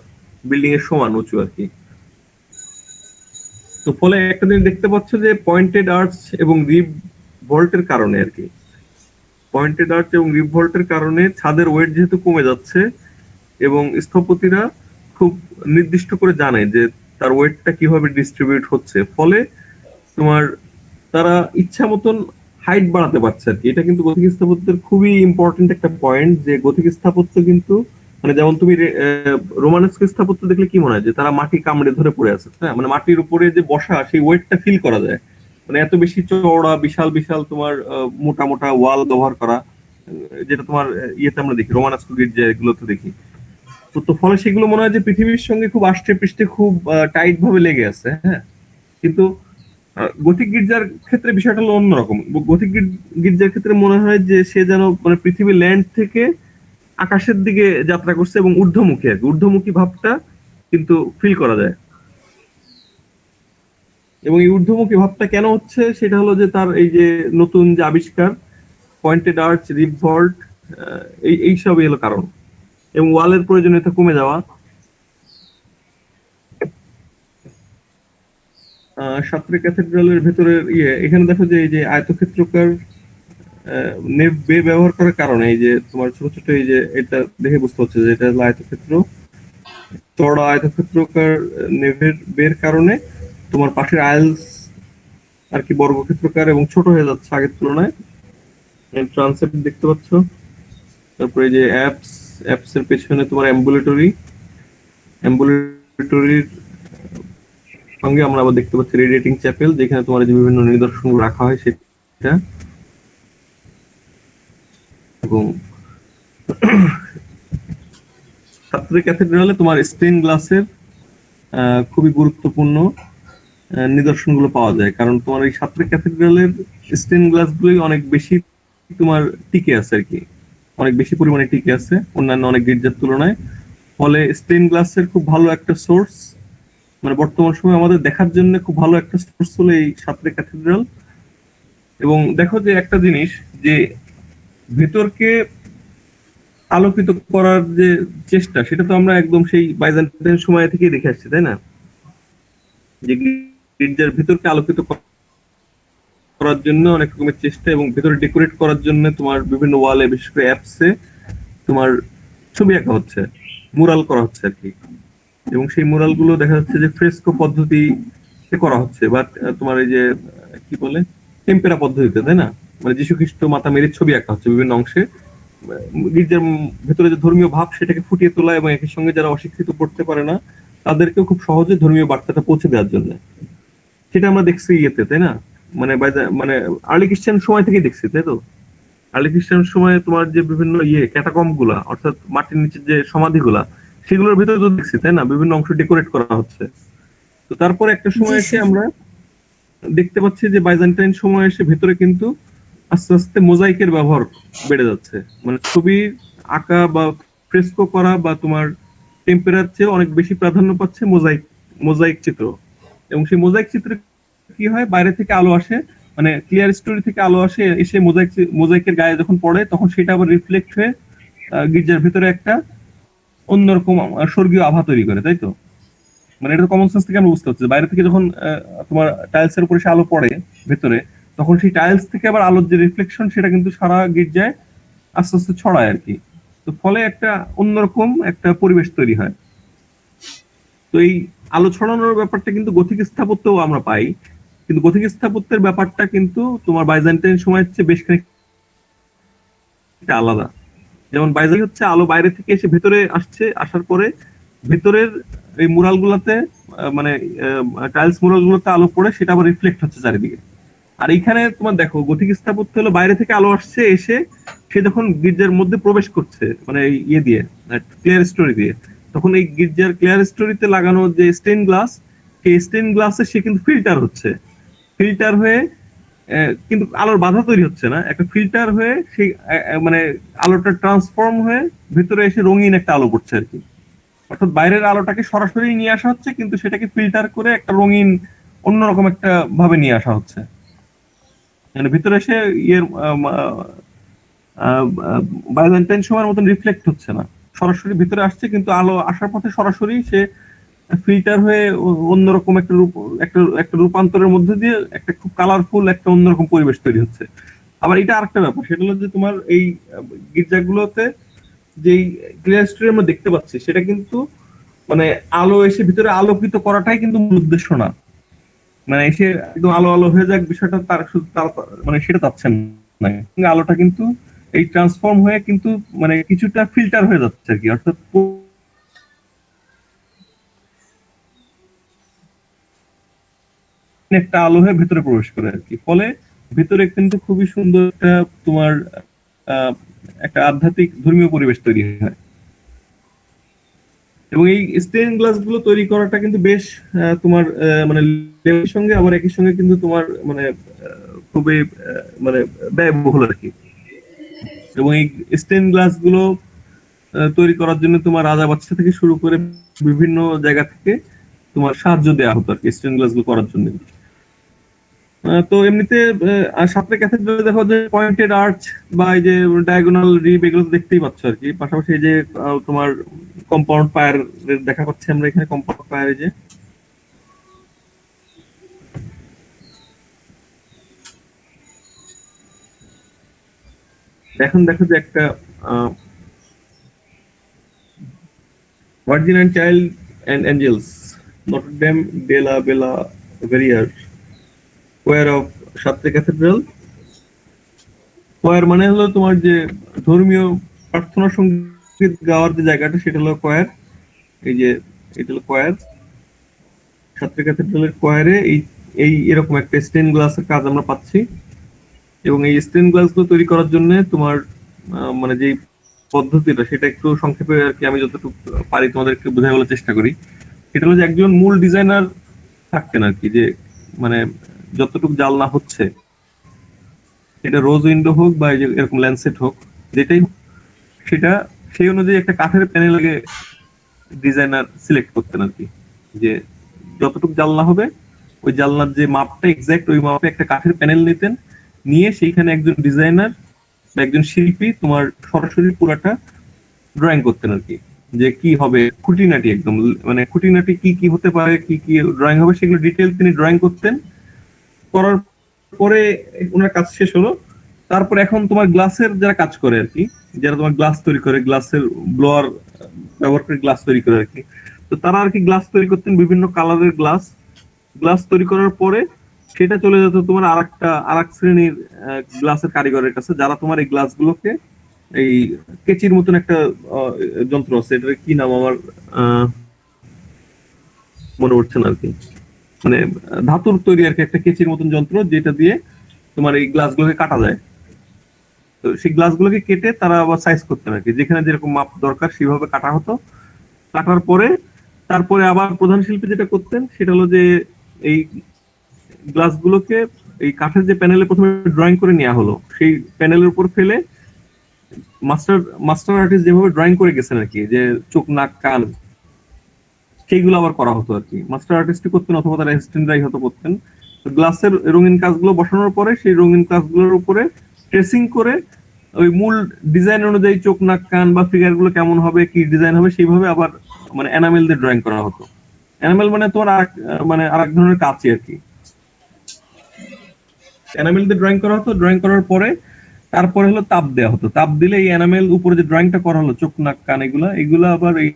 বিল্ডিং এর সমান উঁচু আর কি। তো ফলে একটা জিনিস দেখতে পাচ্ছ যে পয়েন্টেড আর্চ এবং রিব ভল্টের কারণে আর কি, পয়েন্টেড আর্চ এবং রিব ভল্টের কারণে ছাদের ওয়েট যেহেতু কমে যাচ্ছে, এবং স্থপতিরা খুব নির্দিষ্ট করে জানে যে তার ওয়েটটা কিভাবে ডিস্ট্রিবিউট হচ্ছে, ফলে তোমার তারা ইচ্ছা মতন হাইট বাড়াতে পারছে আর কি। এটা কিন্তু গথিক স্থাপত্যের খুবই ইম্পর্টেন্ট একটা পয়েন্ট, যে গথিক স্থাপত্য কিন্তু মানে যেমন তুমি রোমানেস্ক স্থাপত্য দেখলে কি মনে হয় যে তারা মাটি কামড়ে ধরে পড়ে আছে, হ্যাঁ, মানে মাটির উপরে যে বসা সেই ওয়েটটা ফিল করা যায়, মানে এত বেশি চওড়া বিশাল বিশাল তোমার মোটা মোটা ওয়াল ব্যবহার করা, যেটা তোমার ইয়েতে আমরা দেখি, রোমানেস্ক গির্জা এগুলোতে দেখি। তো ফলে সেগুলো মনে হয় যে পৃথিবীর সঙ্গে খুব আষ্টে পৃষ্ঠে খুব টাইট ভাবে লেগে আছে, হ্যাঁ। কিন্তু গথিক গির্জার ক্ষেত্রে বিষয়টা হলো অন্যরকম। গথিক গির্জার ক্ষেত্রে মনে হয় যে সে যেন মানে পৃথিবীর ল্যান্ড থেকে আকাশের দিকে যাত্রা করছে, এবং ঊর্ধ্বমুখী আর কি, ঊর্ধ্বমুখী ভাবটা কিন্তু ফিল করা যায়। এবং এই ঊর্ধ্বমুখী ভাবটা কেন হচ্ছে, সেটা হলো যে তার এই যে নতুন যে আবিষ্কার পয়েন্টেড আর্চ, রিব ভল্ট, এইসবই হলো কারণ, এবং ওয়ালের প্রয়োজনীয়তা কমে যাওয়া। সাত্রে ক্যাথেড্রালের ভেতরের এখানে দেখো যে এই যে আয়তক্ষেত্রকার নেভ বে ব্যবহার করার কারণে এই যে তোমার ছোট ছোট এই যে এটা দেখে বুঝতে হচ্ছে যে এটা হলো আয়তক্ষেত্র, চড়া আয়তক্ষেত্রকার নেভের বের কারণে তোমার পাশের আইলস আর কি বর্গক্ষেত্রকার এবং ছোট হয়ে যাচ্ছে আগের তুলনায়। ট্রান্সেপ্ট দেখতে পাচ্ছ, তারপরে এই যে অ্যাপস এর পেছনে তোমার অ্যাম্বুলেটরির সঙ্গে আমরা আবার দেখতে পাচ্ছি রেডিয়েটিং চ্যাপেল, যেখানে তোমার যে বিভিন্ন নিদর্শন রাখা হয় সেটা। এবং সাত্রে ক্যাথেড্রালে তোমার স্টেইন গ্লাসের খুবই গুরুত্বপূর্ণ নিদর্শনগুলো পাওয়া যায়, কারণ তোমার এই সাত্রে ক্যাথেড্রালের স্টেইন গ্লাসগুলোই অনেক বেশি তোমার টিকে আছে আর কি, অনেক বেশি পরিমাণে টিকে আছে অন্যান্য অনেক গির্জার তুলনায়। ফলে স্টেইন গ্লাসের খুব ভালো একটা সোর্স, মানে বর্তমান সময়ে আমাদের দেখার জন্য খুব ভালো একটা সোর্স হলো এই সাত্রে ক্যাথেড্রাল। এবং দেখো যে একটা জিনিস, যে ভেতরকে আলোকিত করার যে চেষ্টা, সেটা তো আমরা একদম সেই বাইজেন্টাইন সময় থেকেই দেখে আসছি, তাই না? যে গির্জার ভেতরকে আলোকিত করার জন্য অনেক রকমের চেষ্টা, এবং ভেতরে ডেকোরেট করার জন্য তোমার বিভিন্ন ওয়ালে, বিশেষ করে অ্যাপসে তোমার ছবি আঁকা হচ্ছে, মুরাল করা হচ্ছে আর কি। এবং সেই মুরাল গুলো দেখা যাচ্ছে যে ফ্রেস্কো পদ্ধতিতে করা হচ্ছে, বা তোমার এই যে কি বলে টেম্পেরা পদ্ধতিতে, তাই না? মানে যীশু খ্রিস্ট মাতা মেরির ছবি আঁকা হচ্ছে বিভিন্ন অংশে, গির্জার ভেতরে যে ধর্মীয় ভাব সেটাকে ফুটিয়ে তোলা, এবং একই সঙ্গে যারা অশিক্ষিত পড়তে পারে না তাদেরকেও খুব সহজে ধর্মীয় বার্তাটা পৌঁছে দেওয়ার জন্য। সেটা আমরা দেখছি ইয়েতে, তাই না? মানে মানে আর্লি খ্রিস্টান সময় থেকেই দেখছি, তাই তো? আর্লি খ্রিস্টান সময় তোমার যে বিভিন্ন ক্যাটাকম্ব গুলা, অর্থাৎ মাটির নিচের যে সমাধিগুলা, সেগুলোর ভিতরে তো দেখছি, তাই না, বিভিন্ন অংশ ডেকোরেট করা হচ্ছে। তো তারপরে একটা সময় এসে আমরা দেখতে পাচ্ছি যে বাইজেন্টাইন সময় এসে ভেতরে কিন্তু আস্তে আস্তে মোজাইকের ব্যবহার বেড়ে যাচ্ছে, মানে ছবি আঁকা বা ফ্রেস্কো করা বা তোমার টেম্পেরার চেয়ে অনেক বেশি প্রাধান্য পাচ্ছে মোজাইক চিত্র। এবং সেই মোজাইক চিত্রে কি হয়, বাইরে থেকে আলো আসে, মানে ক্লিয়ার স্টোরি থেকে আলো আসে, এসে মোজাইকের গায়ে যখন পড়ে তখন সেটা আবার রিফ্লেক্ট হয়ে গির্জার ভিতরে একটা অন্যরকম স্বর্গীয় আভা তৈরি করে, তাই তো? মানে এটা কমন সেন্স থেকে আমরা বুঝতে পারছি। বাইরে থেকে যখন তোমার টাইলস এর উপরে সে আলো পড়ে ভেতরে, তখন সেই টাইলস থেকে আবার আলোর যে রিফ্লেকশন সেটা কিন্তু সারা গির্জায় আস্তে আস্তে ছড়ায় আর কি। তো ফলে একটা অন্যরকম একটা পরিবেশ তৈরি হয়। তো এই আলো ছড়ানোর ব্যাপারটা কিন্তু গথিক স্থাপত্যেও আমরা পাই, কিন্তু গথিক স্থাপত্যের ব্যাপারটা কিন্তু তোমার বাইজেন্টাইন সময়ের চেয়ে বেশ খানিকটা আলাদা। যেমন বাইজেন্টাইন হচ্ছে আলো বাইরে থেকে এসে ভেতরে আসছে, আসার পরে ভেতরের এই মুরাল গুলাতে মানে টাইলস মুরাল গুলোতে আলো পড়ে সেটা আবার রিফ্লেক্ট হচ্ছে চারিদিকে। আর এইখানে তোমার দেখো গথিক স্থাপত্য হলো বাইরে থেকে আলো আসছে, এসে সে যখন গির্জার মধ্যে প্রবেশ করছে মানে ইয়ে দিয়ে ক্লিয়ার স্টোরি দিয়ে, তখন এই গির্জার ক্লিয়ার স্টোরিতে লাগানো যে স্টেন গ্লাস, সেই স্টেন গ্লাসে সে কিন্তু ফিল্টার হচ্ছে, ফিল্টার হয়ে কিন্তু আলোর বাধা তৈরি হচ্ছে না, একটা ফিল্টার হয়ে সেই মানে আলোটা ট্রান্সফর্ম হয়ে ভেতরে এসে রঙিন একটা আলো পড়ছে আর কি। অর্থাৎ বাইরের আলোটাকে সরাসরি নিয়ে আসা হচ্ছে, কিন্তু সেটাকে ফিল্টার করে একটা রঙিন অন্যরকম একটা ভাবে নিয়ে আসা হচ্ছে। মানে ভিতরে এসে ইয়ের বাইজেন্টাইন সময়ের মতন রিফ্লেক্ট হচ্ছে না, সরাসরি ভিতরে আসছে, কিন্তু আলো আসার পথে সরাসরি সে ফিল্টার হয়ে অন্যরকম একটা একটা রূপান্তরের মধ্যে দিয়ে একটা খুব কালারফুল একটা অন্যরকম পরিবেশ তৈরি হচ্ছে। আবার এটা আরেকটা ব্যাপার, সেটা হলো যে তোমার এই গির্জাগুলোতে যেই ক্লিয়ার স্টোরি আমরা দেখতে পাচ্ছি সেটা কিন্তু মানে আলো এসে ভিতরে আলোকিত করাটাই কিন্তু মূল উদ্দেশ্য না, মানে এসে একদম আলো আলো হয়ে যাক বিষয়টা তার শুধু তার মানে সেটা চাচ্ছেন না। আলোটা কিন্তু এই ট্রান্সফর্ম হয়ে কিন্তু মানে কিছুটা ফিল্টার হয়ে যাচ্ছে আর কি, অর্থাৎ একটা আলো হয়ে ভেতরে প্রবেশ করে আর কি। ফলে ভেতরে কিন্তু খুবই সুন্দর একটা তোমার একটা আধ্যাত্মিক ধর্মীয় পরিবেশ তৈরি হয়। এবং এই স্টেইন গ্লাস গুলো তৈরি করাটা কিন্তু বেশ তোমার মানে লেভেলের সঙ্গে আবার একই সঙ্গে কিন্তু তোমার মানে খুবই মানে ব্যয়বহুল আর কি। এবং এই স্টেইন গ্লাস গুলো তৈরি করার জন্য তোমার রাজা বাচ্চা থেকে শুরু করে বিভিন্ন জায়গা থেকে তোমার সাহায্য দেওয়া হতো আর কি স্টেইন গ্লাস গুলো করার জন্য। তো এমনিতে সাঁতরা ক্যাথেড্রালে দেখো যে পয়েন্টেড আর্চ বা এই যে ডায়াগোনাল রিব এগুলো দেখতেই পাচ্ছ আর কি। পাশাপাশি এই যে তোমার কম্পাউন্ড পায়ার দেখা পাচ্ছি আমরা এখানে, কম্পাউন্ড পায়ার যে এখন দেখো যে একটা virgin and child and angels Notre Dame de la Belle ভেরিয়ার কোয়ার অফ সাঁতরা ক্যাথেড্রাল। কোয়ার মানে হলো তোমার যে ধর্মীয় প্রার্থনা সঙ্গীত গাওয়ার যে জায়গাটা সেটা হলো কোয়ার। এই যে এটা হলো কোয়ার, সাঁতরা ক্যাথেড্রালের কোয়ারে এই এই এরকম একটা স্টেন গ্লাসের কাজ আমরা পাচ্ছি। এবং এই স্টেন গ্লাস গুলো তৈরি করার জন্য তোমার মানে যে পদ্ধতিটা সেটা একটু সংক্ষেপে আর কি আমি যতটুকু পারি তোমাদেরকে বোঝাই বলার চেষ্টা করি। এটা হলো যে একজন মূল ডিজাইনার থাকতেন আর কি, যে মানে যতটুকু জালনা হচ্ছে এটা রোজ উইন্ডো হোক বা এই যে এরকম ল্যান্ডসেট হোক, যেটাই হোক সেটা সেই অনুযায়ী একটা কাঠের প্যানেলে ডিজাইনার সিলেক্ট করতেন আর কি, যে যতটুকু জানলা হবে ওই জানলার যে মাপটা এক্সাক্ট ওই মাপে একটা কাঠের প্যানেল নিতেন, নিয়ে সেইখানে একজন ডিজাইনার বা একজন শিল্পী তোমার সরাসরি পুরাটা ড্রয়িং করতেন আর কি, যে কি হবে খুঁটিনাটি একদম মানে খুঁটিনাটি কি কি হতে পারে, কি কি ড্রয়িং হবে সেগুলো ডিটেল তিনি ড্রয়িং করতেন। করার পরে ওনার কাজ শেষ হলো। তারপর এখন তোমার গ্লাসের যারা কাজ করে আর কি, যারা তোমার গ্লাস তৈরি করে, গ্লাসের ব্লোয়ার ব্যবহার করে গ্লাস তৈরি করে আর কি, তো তারা আর কি গ্লাস তৈরি করতেন বিভিন্ন কালারের গ্লাস। গ্লাস তৈরি করার পরে সেটা চলে যেত তোমার আরেক শ্রেণীর গ্লাসের কারিগরের কাছে, যারা তোমার এই গ্লাসগুলোকে এই কেচির মতন একটা যন্ত্র আছে, এটার কি নাম আমার মনে পড়ছে না আর কি, মানে ধাতুর তৈরি আর কি একটা কেচির মতন যন্ত্র, যেটা দিয়ে তোমার এই গ্লাসগুলোকে কাটা যায়। তো সেই গ্লাসগুলোকে কেটে তারা আবার সাইজ করতেন আর কি, যেখানে যেরকম মাপ দরকার সেভাবে কাটা হতো। কাটার পরে তারপরে আবার প্রধান শিল্পী যেটা করতেন সেটা হলো যে এই গ্লাসগুলোকে এই কাঠের যে প্যানেলে প্রথমে ড্রয়িং করে নেওয়া হলো সেই প্যানেলের উপর ফেলে মাস্টার আর্টিস্ট যেভাবে ড্রয়িং করে গেছেন আর কি, যে চোখ নাক কান সেইগুলো আবার করা হতো আর কি। মাস্টার আর্টিস্টই করতেন অথবা তারা অ্যাসিস্ট্যান্টরাই হয়তো করতেন। গ্লাসের রঙিন কাজগুলো বসানোর পরে সেই রঙিন কাজগুলোর উপরে ট্রেসিং করে ওই মূল ডিজাইন অনুযায়ী চোখ নাক কান বা ফিগার গুলো কেমন হবে কি ডিজাইন হবে সেইভাবে আবার মানে এনামেল দিয়ে ড্রয়িং করা হতো। এনামেল মানে তোমার মানে আরেক ধরনের কাঁচি আর কি। এনামেল দিয়ে ড্রয়িং করা হতো, ড্রয়িং করার পরে তারপরে হলো তাপ দেওয়া হতো। তাপ দিলে এই এনামেল উপরে যে ড্রয়িংটা করা হলো চোখ নাক কান এগুলা আবার এই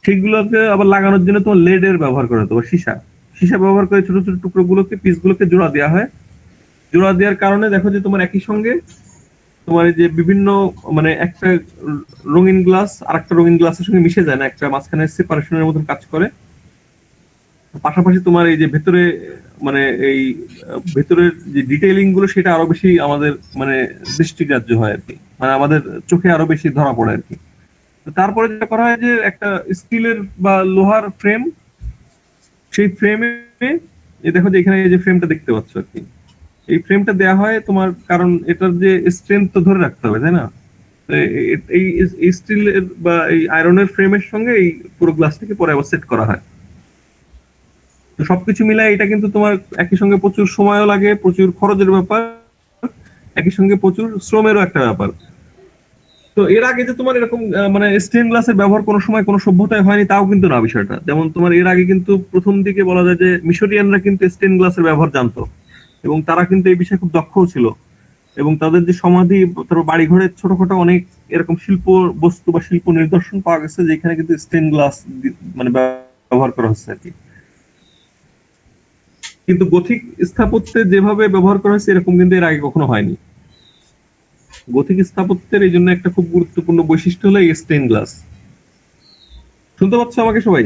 সেগুলোকে আবার লাগানোর জন্য তোমার লেডের ব্যবহার করা হতো বা সীসা ব্যবহার করে ছোট ছোট টুকরোগুলোকে পিসগুলোকে জোড়া দেওয়া হয়। জোড়া দেওয়ার কারণে দেখো যে তোমার একই সঙ্গে তোমার এই যে বিভিন্ন মানে একটা রঙিন গ্লাস আর একটা রঙিন গ্লাসের সঙ্গে মিশে যায় না, একটা মাঝখানে সেপারেশনের মতন কাজ করে। পাশাপাশি তোমার এই যে ভেতরে মানে এই ভেতরের যে ডিটেইলিং গুলো সেটা আরো বেশি আমাদের মানে দৃষ্টিগ্রাহ্য হয় আর কি, মানে আমাদের চোখে আরো বেশি ধরা পড়ে আর কি। তারপরে যেটা করা হয় যে একটা স্টিলের বা লোহার ফ্রেম, সেই ফ্রেমে দেখো যে এখানে যে ফ্রেমটা দেখতে পাচ্ছ আর কি, এই ফ্রেমটা দেয়া হয় তোমার, কারণ এটার যে স্ট্রেংথ তো ধরে রাখতে হবে তাই না। এই স্টিলের বা এই আয়রনের ফ্রেমের সঙ্গে এই পুরো গ্লাসটাকে পরে আবার সেট করা হয়। তো সবকিছু মিলাই এটা কিন্তু তোমার একই সঙ্গে প্রচুর সময়ও লাগে, প্রচুর খরচের ব্যাপার, একই সঙ্গে প্রচুর শ্রমেরও একটা ব্যাপার। তো এর আগে যে তোমার এরকম মানে স্টেন গ্লাসের ব্যবহার কোনো সময় কোনো সভ্যতায় হয়নি তাও কিন্তু না বিষয়টা। যেমন তোমার এর আগে কিন্তু প্রথম দিকে বলা যায় যে মিশরিয়ানরা কিন্তু স্টেন গ্লাসের ব্যবহার জানতো এবং তারা কিন্তু এই বিষয়ে খুব দক্ষও ছিল, এবং তাদের যে সমাধি তারপর বাড়িঘরের ছোটখাটো অনেক এরকম শিল্প বস্তু বা শিল্প নিদর্শন পাওয়া গেছে যেখানে কিন্তু স্টেন গ্লাস মানে ব্যবহার করা হচ্ছে আর কি। কিন্তু গথিক স্থাপত্যে যেভাবে ব্যবহার করা হয়েছে এরকম কিন্তু এর আগে কখনো হয়নি। গথিক স্থাপত্যের এই জন্য একটা খুব গুরুত্বপূর্ণ বৈশিষ্ট্য হলো এই স্টেইন গ্লাস। শুনতে পাচ্ছ আমাকে সবাই?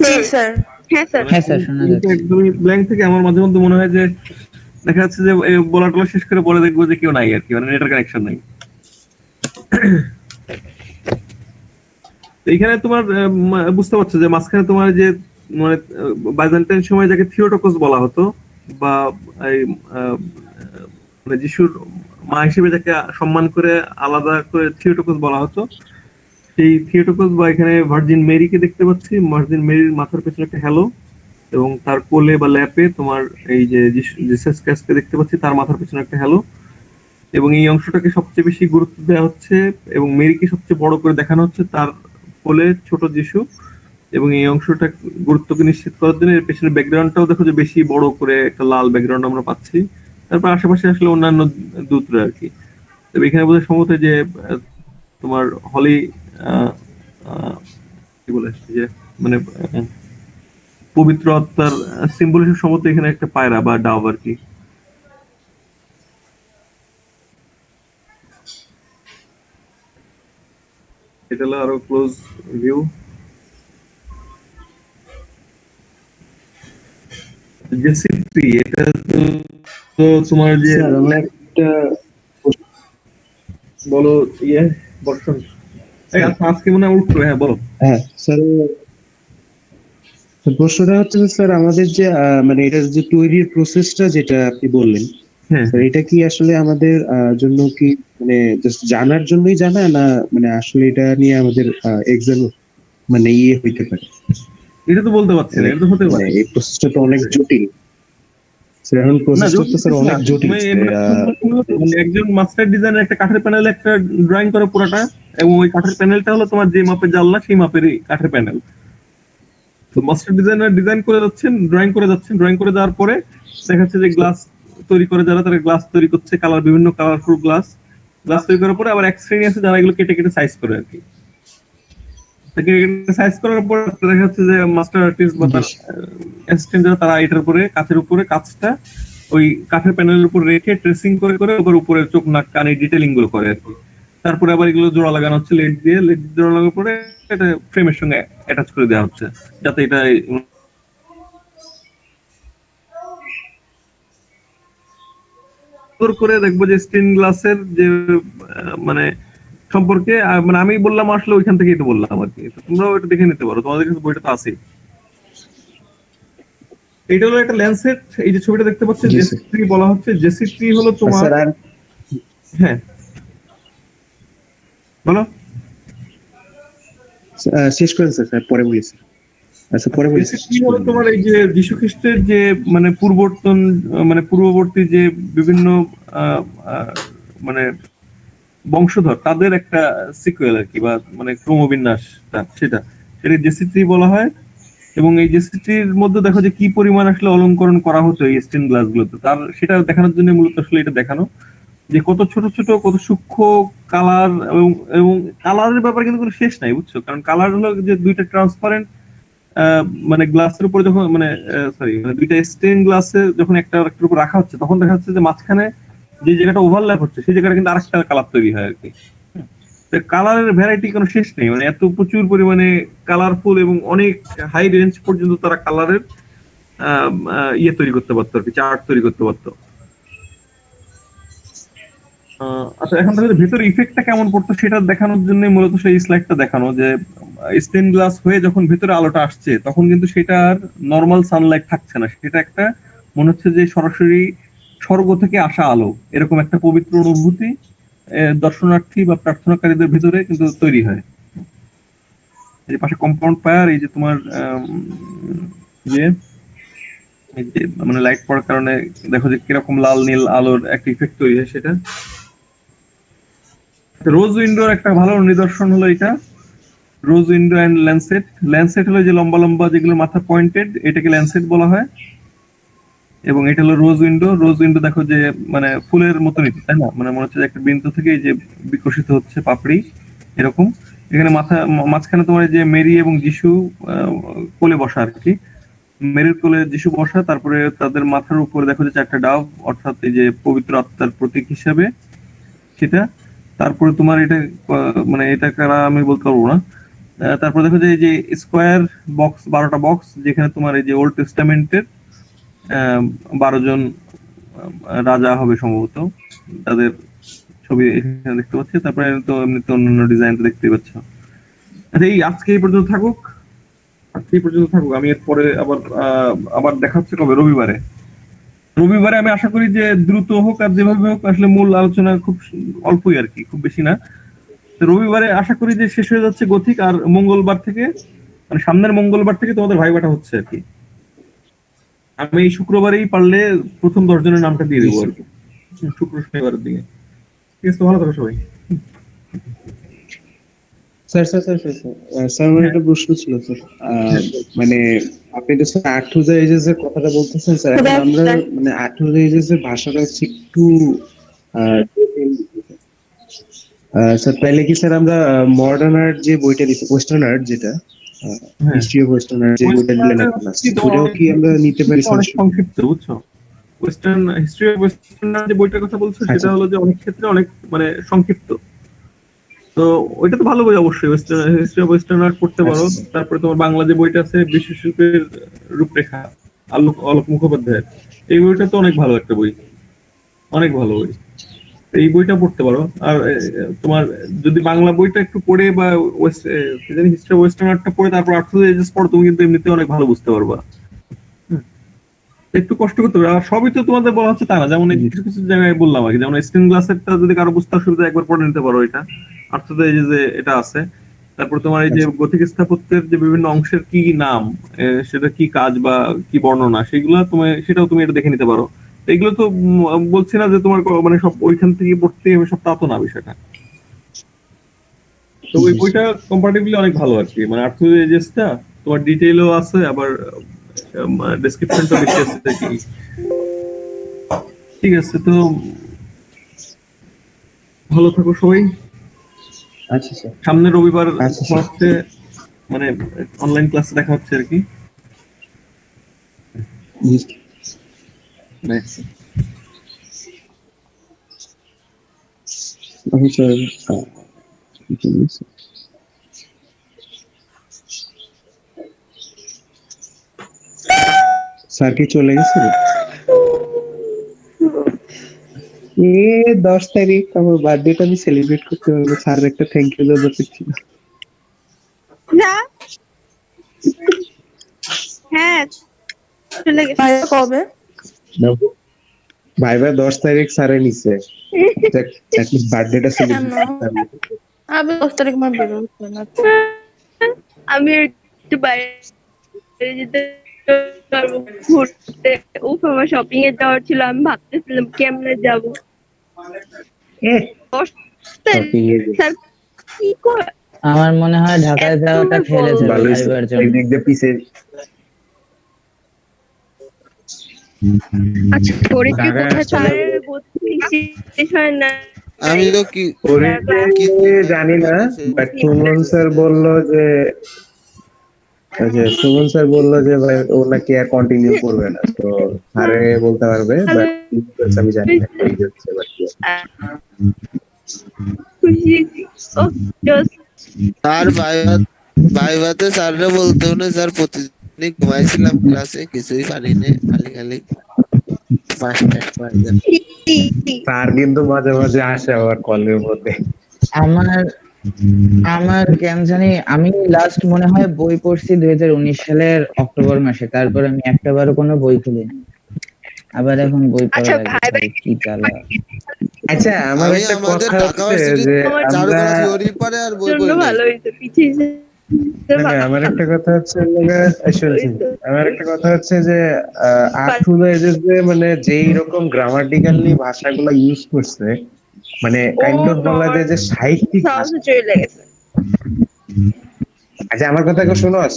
জি স্যার। হ্যাঁ স্যার। হ্যাঁ স্যার, শোনা যাচ্ছে। একদমই ব্ল্যাঙ্ক থেকে আমার মাঝে মধ্যে মনে হয় যে দেখা যাচ্ছে যে বলা টলা শেষ করে বলে দেখবো যে কেউ নাই আর কি, মানে নেটের কানেকশন নাই। এইখানে তোমার বুঝতে পারছো যে মাঝখানে তোমার যে মানে বাইজেন্টাইন সময় যাকে থিওটোকস বলা হতো বা এই মানে যিশুর মা হিসেবে যাকে সম্মান করে আলাদা করে থিওটোকস বলা হতো, সেই থিওটোকস বা এখানে ভার্জিন মেরিকে দেখতে পাচ্ছি। ভার্জিন মেরির মাথার পেছনে একটা হ্যালো এবং তার কোলে বা ল্যাপে তোমার এই যে জিসাস ক্রাইস্টকে দেখতে পাচ্ছি, তার মাথার পেছনে একটা হ্যালো। এবং এই অংশটাকে সবচেয়ে বেশি গুরুত্ব দেওয়া হচ্ছে এবং মেরিকে সবচেয়ে বড় করে দেখানো হচ্ছে, তার কোলে ছোট যিশু। এবং এই অংশটা গুরুত্বকে নিশ্চিত করার জন্য এর পেছনের ব্যাকগ্রাউন্ডটাও দেখো যে বেশি বড় করে একটা লাল ব্যাকগ্রাউন্ড আমরা পাচ্ছি। তারপর আশেপাশে আসলে অন্যান্য দূতরা আর কি। তবে এখানে বোধহয় সম্ভবত যে তোমার হলি কি বলে যে মানে পবিত্র আত্মার সিম্বল হিসেবে সম্ভবত এখানে একটা পায়রা বা ডাব আর কি। এটা হলো আরো ক্লোজ ভিউ। জেসিপি এটা তো তোমার যে স্যার আমি একটা বলো ইয়ে বর্ষণ আচ্ছা আজকে মনে হয় উঠলো। হ্যাঁ বলো। হ্যাঁ স্যার, প্রশ্নটা হচ্ছে যে স্যার আমাদের যে মানে এটার যে তৈরির প্রসেসটা যেটা আপনি বললেন, হ্যাঁ স্যার এটা কি আসলে আমাদের জন্য কি মানে জাস্ট জানার জন্যই জানা, না মানে আসলে এটা নিয়ে আমাদের এক্সাম মানে ইয়ে হইতে পারে? এটা তো বলতে পারছি না, এটা তো হতে মানে পারে। এই প্রসেসটা তো অনেক জটিল স্যার, এখন না প্রসেসটা তো স্যার অনেক জটিল। মানে একজন মাস্টার ডিজাইনার একটা কাঠের প্যানেলে একটা ড্রয়িং করে পুরাটা, এবং ওই কাঠের প্যানেলটা হলো তোমার যে মাপের জানলা সেই মাপেরই কাঠের প্যানেল। তো মাস্টার ডিজাইনার ডিজাইন করে যাচ্ছেন, ড্রয়িং করে যাচ্ছেন, ড্রয়িং করে যাওয়ার পরে দেখা যাচ্ছে যে গ্লাস তৈরি করে যারা, তারা গ্লাস তৈরি করছে, কালার বিভিন্ন কালারফুল গ্লাস তৈরি করার পরে আবার এক শ্রেণী আছে যারা এগুলো কেটে কেটে সাইজ করে আর কি। সাইজ করার পর দেখা যাচ্ছে যে মাস্টার আর্টিস্ট বা তার অ্যাসিস্ট্যান্ট যারা, তারা এটার উপরে কাঁচের উপরে কাঁচটা ওই কাঠের প্যানেলের উপর রেখে ট্রেসিং করে করে ওপর উপরে চোখ নাক কানে ডিটেইলিং গুলো করে আর কি। তারপরে আবার এগুলো জোড়া লাগানো হচ্ছে লেড দিয়ে, লেড জোড়া লাগানোর পরে এটা ফ্রেমের সঙ্গে অ্যাটাচ করে দেওয়া হচ্ছে যাতে এটা করে দেখবো যে স্টেইন গ্লাসের যে মানে সম্পর্কে মানে আমি বললাম আসলে ওইখান থেকেই তো বললাম আর কি। তোমরাও এটা দেখে নিতে পারো, তোমাদের কাছে বইটা তো আছে। এটা হলো একটা ল্যান্ডসেট, এই যে ছবিটা দেখতে পাচ্ছ জেসি বলা হচ্ছে। জেসি হলো তোমার, হ্যাঁ বলো। শেষ করেন স্যার, পরে বলিস। আচ্ছা পরে বলিস। বেসিক্যালি হলো তোমার এই যে যীশু খ্রিস্টের যে মানে পূর্ববর্তী যে বিভিন্ন আহ, আহ, মানে বংশধর তাদের একটা সিকুয়েল আর কি, বা মানে ক্রমবিন্যাস সেটা জেসিটি বলা হয়। এবং এই জেসিটির মধ্যে দেখো যে কি পরিমাণ আসলে অলঙ্করণ করা হতো এই স্টেন গ্লাস গুলোতে, তার সেটা দেখানোর জন্য মূলত আসলে এটা দেখানো যে কত ছোট ছোট কত সূক্ষ্ম কালার, এবং এবং কালারের ব্যাপারে কিন্তু কোনো শেষ নাই, বুঝছো? কারণ কালার হলো যে দুইটা ট্রান্সপারেন্ট মানে গ্লাসের উপরে যখন মানে সরি মানে দুইটা স্টেন গ্লাসে যখন একটা একটার উপর রাখা হচ্ছে, তখন দেখা যাচ্ছে যে মাঝখানে যে জায়গাটা ওভারল্যাপ হচ্ছে সেই জায়গাটা কিন্তু আরেকটা কালার তৈরি হয় আর কি। কালারের ভ্যারাইটি কোনো শেষ নেই, মানে এত প্রচুর পরিমাণে কালারফুল এবং অনেক হাই রেঞ্জ পর্যন্ত তারা কালারের ইয়ে তৈরি করতে পারতো আর কি, চার্ট তৈরি করতে পারতো। আচ্ছা, এখন তাহলে ভেতরে ইফেক্টটা কেমন পড়তো সেটা দেখানোর জন্য মূলত সেই স্লাইডটা দেখানো, যে স্টেন গ্লাস হয়ে যখন ভেতরে আলোটা আসছে তখন কিন্তু সেটা আর নর্মাল সানলাইট থাকছে না, সেটা একটা মনে হচ্ছে যে সরাসরি স্বর্গ থেকে আসা আলো, এরকম একটা পবিত্র অনুভূতি দর্শনার্থী বা প্রার্থনাকারীদের ভিতরে কিন্তু তৈরি হয়। এই যে পাশে কম্পাউন্ড ফায়ার, এই যে তোমার যে এই যে মানে লাইট পড়ার কারণে দেখো যে কিরকম লাল নীল আলোর একটা ইফেক্ট তৈরি হয় সেটা। রোজ উইন্ডোর একটা ভালো নিদর্শন হলো এটা, রোজ উইন্ডো অ্যান্ড ল্যান্সেট। ল্যান্সেট হলো যে লম্বা লম্বা যেগুলো মাথা পয়েন্টেড, এটাকে ল্যান্সেট বলা হয়। এবং এটা হলো রোজ উইন্ডো। রোজ উইন্ডো দেখো যে মানে ফুলের মতনই, তাই না? মানে মনে হচ্ছে যে একটা বিন্দু থেকে এই যে বিকশিত হচ্ছে পাপড়ি এরকম। এখানে মাঝখানে তোমার এই যে মেরি এবং যিশু কোলে বসা আর কি, মেরির কোলে যিশু বসা, তারপরে তাদের মাথার উপরে দেখো যে চারটা ডাব, অর্থাৎ এই যে পবিত্র আত্মার প্রতীক হিসাবে সেটা। তারপরে তোমার এটা মানে এটা কারা আমি বলতে পারবো না। তারপরে দেখো যে এই যে স্কোয়ার বক্স, 12টা বক্স, যেখানে তোমার এই যে ওল্ড টেস্টামেন্টের 12 জন রাজা হবে সম্ভবত, তাদের ছবি এখানে দেখতে পাচ্ছি। তারপরে তো এমনিতে অন্যান্য ডিজাইন তো দেখতেই পাচ্ছ। আচ্ছা, এই আজকে এই পর্যন্ত থাকুক, আমি এরপরে আবার দেখা হচ্ছে কবে? রবিবারে আমি আশা করি যে দ্রুত হোক আর যেভাবে হোক, আসলে মূল আলোচনা খুব অল্পই আর কি, খুব বেশি না। রবিবারে আশা করি যে শেষ হয়ে যাচ্ছে গথিক, আর মঙ্গলবার থেকে মানে সামনের মঙ্গলবার থেকে তোমাদের ভাইবাটা হচ্ছে আর কি। আমি এই শুক্রবারেই পারলে প্রথম 10 জনের নামটা দিয়ে দেবো আর কি, শুক্র শনিবারের দিকে। ঠিক আছে, ভালো থাকো সবাই। স্যার আমার একটা প্রশ্ন ছিল স্যার, মানে আপনি তো স্যার আর্থুজা এজেস এর কথাটা বলতেছেন স্যার, এখন আমরা মানে আর্থুজা এজেস এর ভাষাটা হচ্ছে একটু স্যার তাইলে কি স্যার আমরা মডার্ন আর্ট যে বইটা দিচ্ছি, ওয়েস্টার্ন আর্ট যেটা হিস্ট্রি অফ ওয়েস্টার্ন আর্ট যে বইটা দিলেন আপনারা, ওটাও কি আমরা নিতে পারি? অনেক সংক্ষিপ্ত, বুঝছো? ওয়েস্টার্ন হিস্ট্রি অফ ওয়েস্টার্ন যে বইটার কথা বলছো সেটা হলো যে অনেক ক্ষেত্রে অনেক মানে সংক্ষিপ্ত। তো ওইটা তো ভালো বই, অবশ্যই western history of western art পড়তে পারো। তারপরে তোমার বাংলা যে বইটা আছে বিশ্ব শিল্পের রূপরেখা, অলোক মুখোপাধ্যায়ের, এই বইটা তো অনেক ভালো একটা বই, অনেক ভালো বই, এই বইটা পড়তে পারো। আর তোমার যদি বাংলা বইটা একটু পড়ে বা হিস্ট্রি অফ ওয়েস্টার্ন আর্টটা পড়ে তারপর আর্থুজা এজেস পড়ো, তুমি কিন্তু এমনিতে অনেক ভালো বুঝতে পারবা। একটু কষ্ট করতে হবে, আর সবই তো তোমাদের বলা হচ্ছে তা না। যেমন এই কিছু কিছু জায়গায় বললাম আর কি, যেমন স্টেন গ্লাসেরটা যদি কারো বুঝতে অসুবিধা, একবার পড়ে নিতে পারো এটা, আর্থুজা এজেসে এটা আছে। তারপর তোমার এই যে গথিক স্থাপত্যের যে বিভিন্ন অংশের কি নাম, সেটা কি কাজ বা কি বর্ণনা, সেটাও তুমি এটা দেখে নিতে পারো। এগুলো তো বলছি না যে তোমার মানে সব ওইখান থেকে পড়তে হবে সব, তা তো না বিষয়টা। তো ওই বইটা কম্পারেটিভলি অনেক ভালো আর কি, মানে আর্থুজা এজেসটা তোমার ডিটেইলও আছে, আবার ডেসক্রিপশনটা বেশি আছে কি। ঠিক আছে, তো ভালো থাকো সবাই। আচ্ছা স্যার, সামনের রবিবার হচ্ছে মানে অনলাইন ক্লাসে দেখা হচ্ছে আর কি। স্যার কি চলে গেছে? 10 তারিখ আমার বার্থডেটা আমি সেলিব্রেট করতে পারবো, স্যার একটা থ্যাংক ইউ দেওয়ার দরকার ছিল। না, হ্যাঁ চলে গেছে। কবে? ভাইবা 10 তারিখ স্যারে নিছে, বার্থডেটা সেলিব্রেট করতে আমি 10 তারিখ আমার বেরোচ্ছে না। আমি একটু বাইরে যেতে পারবো ঘুরতে। উফ, আমার শপিং এ যাওয়ার ছিল, আমি ভাবতেছিলাম কেমনে যাব। এ 10 শপিং এ তারিখ স্যার কি করে আমার মনে হয় ঢাকায় এত যাওয়াটা ফেলে বড়? যাবে ভালো হয়েছে ভাইবার জন্য। একদিক দিয়ে পিছে আচ্ছা ফরিদকে ঢাকায় কোথায় আসলে স্যারের শেষ হয় না? আমি তো কি কি পরীক্ষা জানি না, বাট সুমন স্যার বললো যে সুমন স্যার বললো যে ভাই ও নাকি আর কন্টিনিউ করবে না, তো স্যারে বলতে পারবে, বাট আমি জানি না কি হচ্ছে বা কি। খুশি। ও জাস্ট আর ভাইভাতে স্যাররা বলতো না স্যার প্রতিদিনই ঘুমাইছিলাম ক্লাসে, কিছুই পারি না, খালি খালি ফার্স্ট স্যার কিন্তু মাঝে মাঝে আসে আবার কলের মধ্যে। আমার আমার কেন জানি আমি লাস্ট মনে হয় বই পড়ছি 2019 সালের অক্টোবর মাসে, তারপর আমি একটাবারও কোনো বই খুলিনি। আবার এখন বই পড়া আচ্ছা লাগে, ভাই ভাই কি জ্বালা। আচ্ছা আমার আমি একটা আমাদের কথা ঢাকা হচ্ছে ভার্সিটির যে আমার আমরা চারুকলা থিওরি পড়ে আর বই জন্য পড়ি নাই। ভালো হয়েছে, পিছিয়ে আমার একটা কথা হচ্ছে শুনছি, হয়েছে। আমার একটা কথা হচ্ছে যে আর্টফুল এজেস যে মানে যেই রকম গ্রামাটিক্যালি ভাষাগুলো ইউজ করছে, মানে ও কাইন্ড অফ বলা যায় যে সাহিত্যিক ভাষা। সাহসে চলে গেছে। আচ্ছা আমার কথা কেউ শোনোস?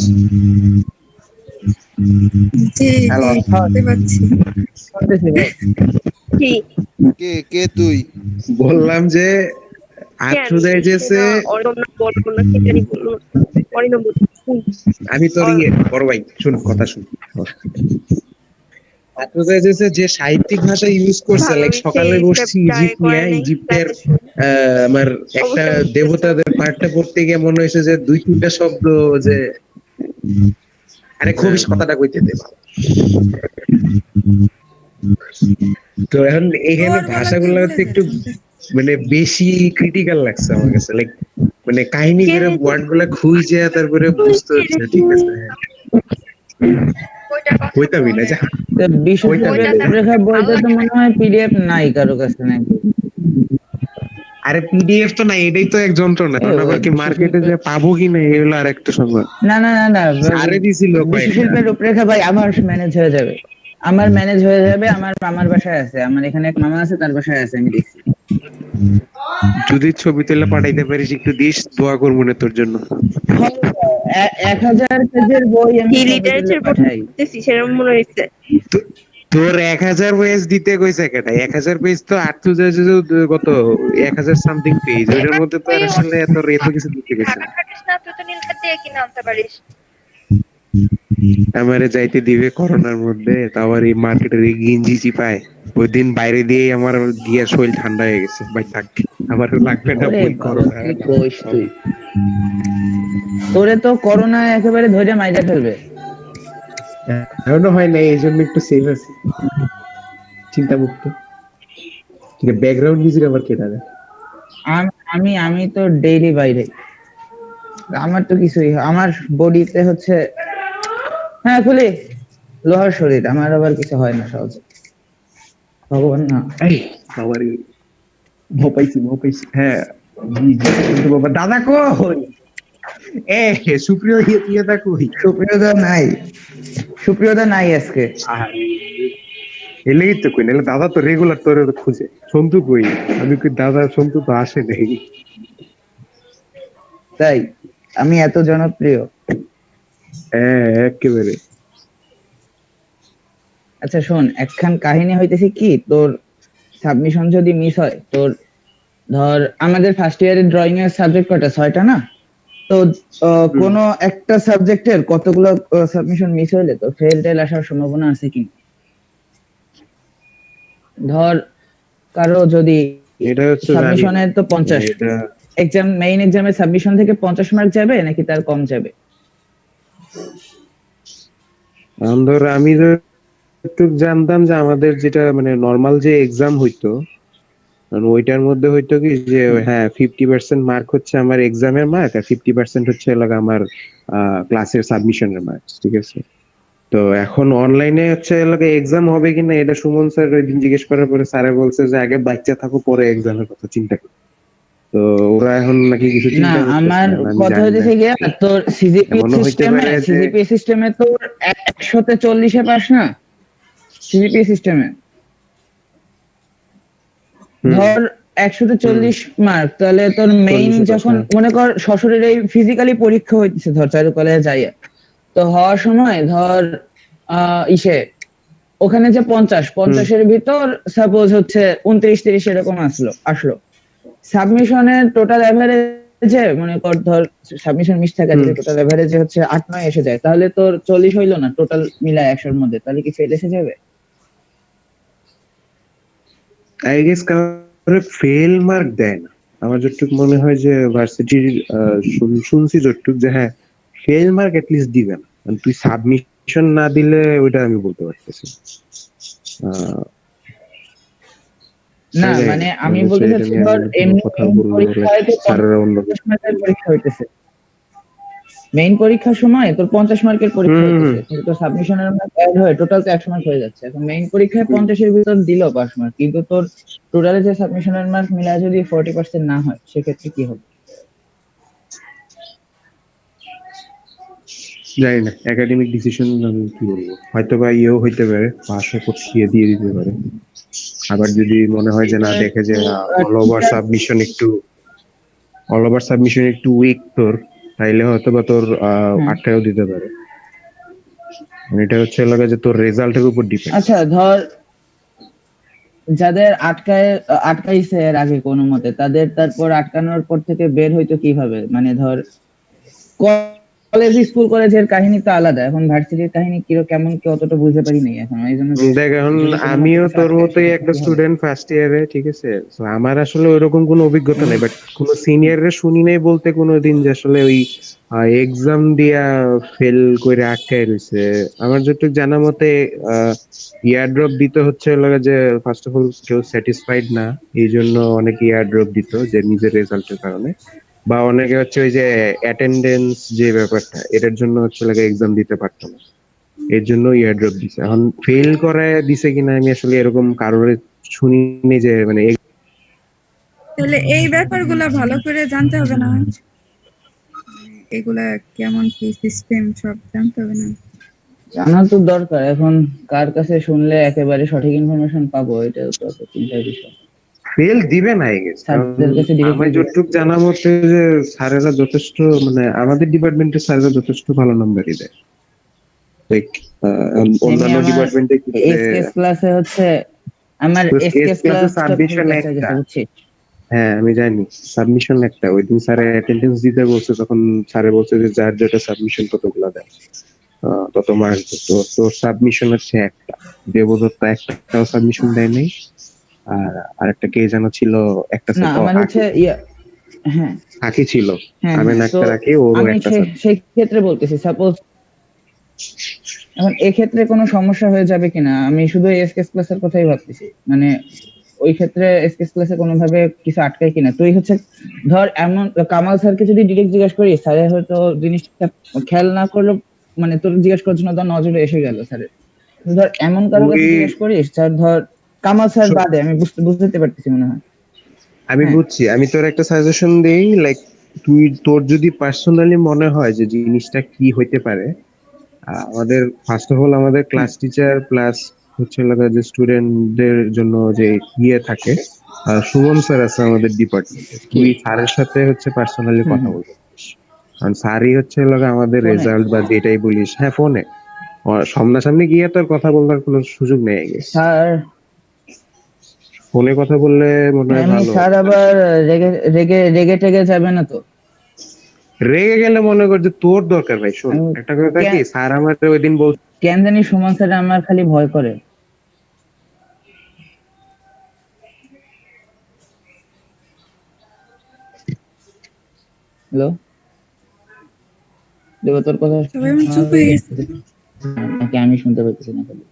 জি হ্যালো, জি শুনতে পাচ্ছি। শুনতেছি ভাই। কি কে কে তুই? বললাম যে কেন আর্টফুল এজেসে অরিন্দম না বলবো না কি জানি বললো, অরিন্দম বলবো। আমি তোর বড় ভাই শুন কথা শুন। আর্টফুল এজেসে যে সাহিত্যিক ভাষা ইউজ করছে, ভালো লাইক হয়েছে সকালে এই বসছি স্টেপটা আগে ইজিপ্ট নিয়ে, করে নাই, ইজিপ্টের ক্লাসে শুনি আমার একটা অবশ্যই বুঝতেছে। দেবতাদের পাঠটা পড়তে গিয়ে মনে হয়েছে যে দুই তিনটা শব্দ যে আরে খুবই কথাটা কইতে দে। তো এখন এখানে জোর গলা দিয়ে ভাষাগুলো বলে হচ্ছে দেন একটু শুনতেছি। মানে বেশি ক্রিটিক্যাল লাগছে আমার কাছে, লাইক মানে কাহিনী কে করে রে ওয়ার্ড গুলা খুঁজে তারপরে বুঝতে তুই? হচ্ছে, ঠিক আছে কইতাবি না যা তো বিশ্বশিল্পের কইতাবি না। রূপরেখা বইটা তো মনে হয় পিডিএফ নাই কারো কাছে নাকি? আরে পিডিএফ তো নাই, এটাই তো এক যন্ত্রণা, এ কারণ ওই আবার কি মার্কেটে যে পাবো কি না এগুলো আর একটা সংবাদ। না না না না, সারে দিছিল কয়েকটা, বিশ্বশিল্পের রূপরেখা ভাই আমার ম্যানেজ হয়ে যাবে। আমার ম্যানেজ হয়ে যাবে, আমার মামার বাসায় আছে, আমার এখানে এক মামা আছে, তার বাসায় আছে, আমি দেখছি। যদি ছবি তুলে পাঠাইতে পারিস একটু দিস, দোয়া করবো না তোর জন্য। 1000 পেজের বই আমি কি ছবি তুলে লিটারেচার পাঠাই। পড়তেছি সেরকম মনে হয়েছে। তোর 1000 পেজ দিতে কইছে কেটা? 1000 পেজ তো কত 1000 সামথিং পেজ, ওইটার মধ্যে তো আর আসলে এত কিছু দিতে কইছে না। আমারে যাইতে দিবে করোনার মধ্যে, তারপর এই মার্কেটের এই গিঞ্জি চিপায় ওই দিন বাইরে দিয়ে আমার গিয়া শরীর ঠান্ডা হয়ে গেছে, ভাই থাক আমার লাগবে না ওরে বই বাবা করোনা। কি কইস তুই? তোরে তো করোনা একেবারে ধরে মাইরা ফেলবে। এখনো হয় নাই, এই জন্য একটু সেফ আছি, চিন্তা মুক্ত। ঠিক আছে, ব্যাকগ্রাউন্ড মিউজিক আবার কেটা দেয়? আমি আমি তো ডেইলি বাইরে, আমার তো কিছুই আমার বডিতে হচ্ছে, হ্যাঁ খুলি, লোহার শরীর, আমার আবার কিছু হয় না সহজে, ভগবান না। এই আমার ভোপাইছি হ্যাঁ। জি জি কিন্তু বাবা দাদা কই? এ সুপ্রিয় ইয়েটা কই? সুপ্রিয়তা নাই, সুপ্রিয়তা নাই আজকে। এলেই তো কই, নাহলে দাদা তো রেগুলার তোর খুঁজে। সন্তু কই? আমি কই দাদা সন্তু তো আসে নাই। তাই আমি এত জনপ্রিয়? হ্যাঁ একেবারে। আচ্ছা শোন, একখান কাহিনী হইতেছে কি, তোর সাবমিশন যদি মিস হয়, তোর ধর আমাদের ফার্স্ট ইয়ারের ড্রয়িং এর সাবজেক্ট কয়টা, 6টা না? তো কোনো একটা সাবজেক্টের কতগুলো সাবমিশন মিস হইলে তো ফেল টেল আসার সম্ভাবনা আছে কি? ধর কারো যদি এটা হচ্ছে জানি না। সাবমিশনের তো 50, এটা এক্সাম মেইন এক্সামের সাবমিশন থেকে 50 মার্ক যাবে নাকি তার কম যাবে? ধর আমি একটু জানতাম যে আমাদের যেটা মানে নর্মাল যে এক্সাম হইতো, কারণ ওইটার মধ্যে হইতো কি যে হ্যাঁ 50% মার্ক হচ্ছে আমার এক্সামের মার্ক, আর 50% হচ্ছে লাগে আমার ক্লাসের সাবমিশনের মার্ক, ঠিক আছে? তো এখন অনলাইনে হচ্ছে লাগে এক্সাম হবে কিনা এটা সুমন স্যার ওই দিন জিজ্ঞেস করার পরে স্যারে বলছে যে আগে বাচ্চা থাকো পরে এক্সামের কথা চিন্তা করো। তো ওরা এখন নাকি কিছু না চিন্তা করতেছে, আমার এখন আমি কথা জানি না হইতেছে গিয়া কি। তোর এমনও হইতে পারে যে সিজিপি সিস্টেমে তোর 100-40 পাস না, সিজিপি সিস্টেমে হুম ধর হুম 140 মার্ক, তাহলে তোর মেইন 40 পাস, যখন হ্যাঁ। মনে কর সশরীরে ফিজিক্যালি পরীক্ষা হইতেছে ধর চারু কলেজে যাইয়া, তো হওয়ার সময় ধর ইসে ওখানে যে 50 হুম 50-এর ভিতর সাপোজ হচ্ছে 29-30 এরকম আসলো সাবমিশনের টোটাল এভারেজে মনে কর ধর সাবমিশন মিস থাকে হুম যদি টোটাল এভারেজে হচ্ছে 8-9 এসে যায়, তাহলে তোর 40 হইলো না টোটাল মিলায় 100-র মধ্যে, তাহলে কি ফেল এসে যাবে? আই গেস কারণে ফেল মার্ক দেয় না। আমার যতটুকু মনে হয় যে ভার্সিটির শুনছি যতটুকু যে হ্যাঁ ফেল মার্ক লিস্ট দিবে না, মানে তুই সাবমিশন না দিলে ওইটা আমি বলতে পারতেছি না। আহ, না আমি জানি মানে না, আমি মনে হচ্ছে বলতে এটা চাচ্ছি নিয়ে আমি ধর কোনো এমনি কথা মেইন বলবো, লাইক পরীক্ষায় তো স্যারেরা অন্য 50 মার্কের পরীক্ষা হইতেছে, মেইন পরীক্ষার সময় তোর 50 মার্কের পরীক্ষা হুম হুম হইতেছে, কিন্তু তোর সাবমিশনের মার্ক অ্যাড হয়ে টোটাল তো 100 মার্ক হয়ে যাচ্ছে। এখন মেইন পরীক্ষায় হুম 50-এর ভিতর দিল পাস মার্ক, কিন্তু তোর টোটালে যে সাবমিশনের মার্ক মিলায় যদি 40% না হয় সেক্ষেত্রে কি হবে? জানি না, একাডেমিক ডিসিশন আমি কি বলবো, হয়তো বা ইয়েও হইতে পারে, পাশও পড়িয়ে দিয়ে দিতে পারে। আবার যদি মনে হয় যে এটা না, দেখে একটু যে অল ওভার টিচার, সাবমিশন একটু উইক তোর, তাইলে হয়তো বা তোর হ্যাঁ আটকায়ও দিতে পারে। মানে এটা হচ্ছে লাগে যে তোর রেজাল্টের উপর ডিপেন্ড আচ্ছা করে। ধর যাদের আটকাইছে এর আগে কোনো মতে, তাদের তারপর আটকানোর পর থেকে বের হইতো কিভাবে? মানে ধর কলেজ স্কুল কলেজের কাহিনী তো আলাদা, এখন ভার্সিটির কাহিনী কেমন কি অতটা বুঝতে পারি নাই এখন, এই জন্য জিজ্ঞেস দেখ করতেছি এখন যদি কোনো মতে আমিও কিছু তোর আটকায় মতোই সেক্ষেত্রে একটা কি হবে? স্টুডেন্ট ফার্স্ট ইয়ারে, ঠিক আছে? তো আমার আসলে ওইরকম কোনো অভিজ্ঞতা নেই, বাট কোনো সিনিয়ররা শুনি নাই বলতে কোনোদিন যে আসলে ওই এক্সাম দিয়া ফেল করে আটকায় রয়েছে। আমার যতটুকু জানা মতে ইয়ার ড্রপ দিতে হচ্ছে লাগে যে ফার্স্ট অফ অল কেউ স্যাটিসফাইড না, এই জন্য অনেকে ইয়ার ড্রপ দিত যে নিজের রেজাল্টের কারণে, বা অনেকে হচ্ছে ওই যে অ্যাটেন্ডেন্স যে ব্যাপারটা এটার জন্য হচ্ছে লাগে এক্সাম দিতে পারতো না, এর জন্য ইয়ারড্রপ দিছে। এখন ফেল করায় দিছে কিনা আমি আসলে এরকম কারোর শুনিনি যে মানে তাহলে এই ব্যাপারগুলা ভালো করে জানতে হবে না? এগুলা কেমন কি সিস্টেম সব জানতে হবে না? জানা তো দরকার, এখন কার কাছে শুনলে একেবারে সঠিক ইনফরমেশন পাবো এটা তো একটা চিন্তার বিষয়। ফেল দিবে না, আই গেস। কারণ স্যারদের কাছে আমার ডিরেক্টলি জিজ্ঞেস যতটুকু করবো। জানা মতে যে স্যারেরা যথেষ্ট, মানে আমাদের ডিপার্টমেন্টের স্যারেরা যথেষ্ট ভালো নাম্বারই দেয়। লাইক এমনি অন্যান্য আমার ডিপার্টমেন্টে কি বলে, এসকেএস ক্লাসে হচ্ছে, আমার এস এসকেএস ক্লাসে ক্লাসটা খুবই সাবমিশন ক্যাচা একটা, গেছে বুঝছিস? হ্যাঁ আমি জানি, সাবমিশন একটা। ওই দিন স্যার অ্যাটেন্ডেন্স দিতে বলছে, তখন স্যারে বলছে যে যার যেটা সাবমিশন ততগুলা দেয়, তত মার্ক। তো তোর সাবমিশন হচ্ছে একটা, দেবদত্ত একটাও সাবমিশন দেয় নাই। আর আরেকটা কে যেন ছিল, একটা না আমার হচ্ছে আকি, হ্যাঁ আকি ছিল, হ্যাঁ আমেন হ্যাঁ, তো আক্তার আকি, ওরও আমি একটা সেই সাবমিশন। ক্ষেত্রে বলতেছি সাপোজ এখন এক্ষেত্রে কোনো সমস্যা হয়ে যাবে কিনা, আমি শুধু এসকেএস ক্লাসের কথাই ভাবতেছি, মানে ওই ক্ষেত্রে এসকেএস ক্লাসে কোনোভাবে কিছু আটকায় কিনা। তুই হচ্ছে ধর এমন কামাল স্যারকে যদি ডিরেক্ট জিজ্ঞাসা করিস, স্যারের হয়তো জিনিসটা খেয়াল না করলো, মানে তোর জিজ্ঞাসা করার জন্য ধর নজরে এসে গেল স্যারের, ধর এমন কারো কাছে ওই জিজ্ঞেস করিস স্যার ধর কামাল স্যার শোন, বাদে, আমি বুঝতে পারতেছি মনে হয়। আমি হ্যাঁ বুঝছি, আমি তোর একটা সাজেশন দেই, লাইক তুই তোর যদি পার্সোনালি মনে হয় যে জিনিসটা কি হইতে পারে, আমাদের ফার্স্ট অফ অল আমাদের হ্যাঁ ক্লাস টিচার প্লাস হচ্ছে লাগা যে স্টুডেন্টদের জন্য যে ইয়ে থাকে, সুমন স্যার আছে আমাদের ডিপার্টমেন্টে, কি তুই স্যারের সাথে হচ্ছে পার্সোনালি হুম কথা হুম বলতে পারিস। কারণ স্যারই হচ্ছে লাগা আমাদের ফোনে রেজাল্ট বা যেটাই বলিস, হ্যাঁ ফোনে, সামনাসামনি গিয়ে তোর কথা বলার কোনো সুযোগ নেই আই গেস। স্যার, ফোনে কথা বললে মনে হয় এমনি ভালো স্যার হবে। আবার রেগে রেগে রেগে টেগে যাবে না তো? রেগে গেলে মনে কর যে তোর দরকার ভাই। শোন, আমি একটা কথা কি, কে- স্যার আমার ওই দিন বল, কেন জানি সুমন স্যার আমার খালি ভয় করে। হ্যালো দেব, তোর কথা সবাই আমার শোনা চুপ হয়ে গেছে। যাচ্ছে নাকি আমি শুনতে পাচ্ছি না খালি?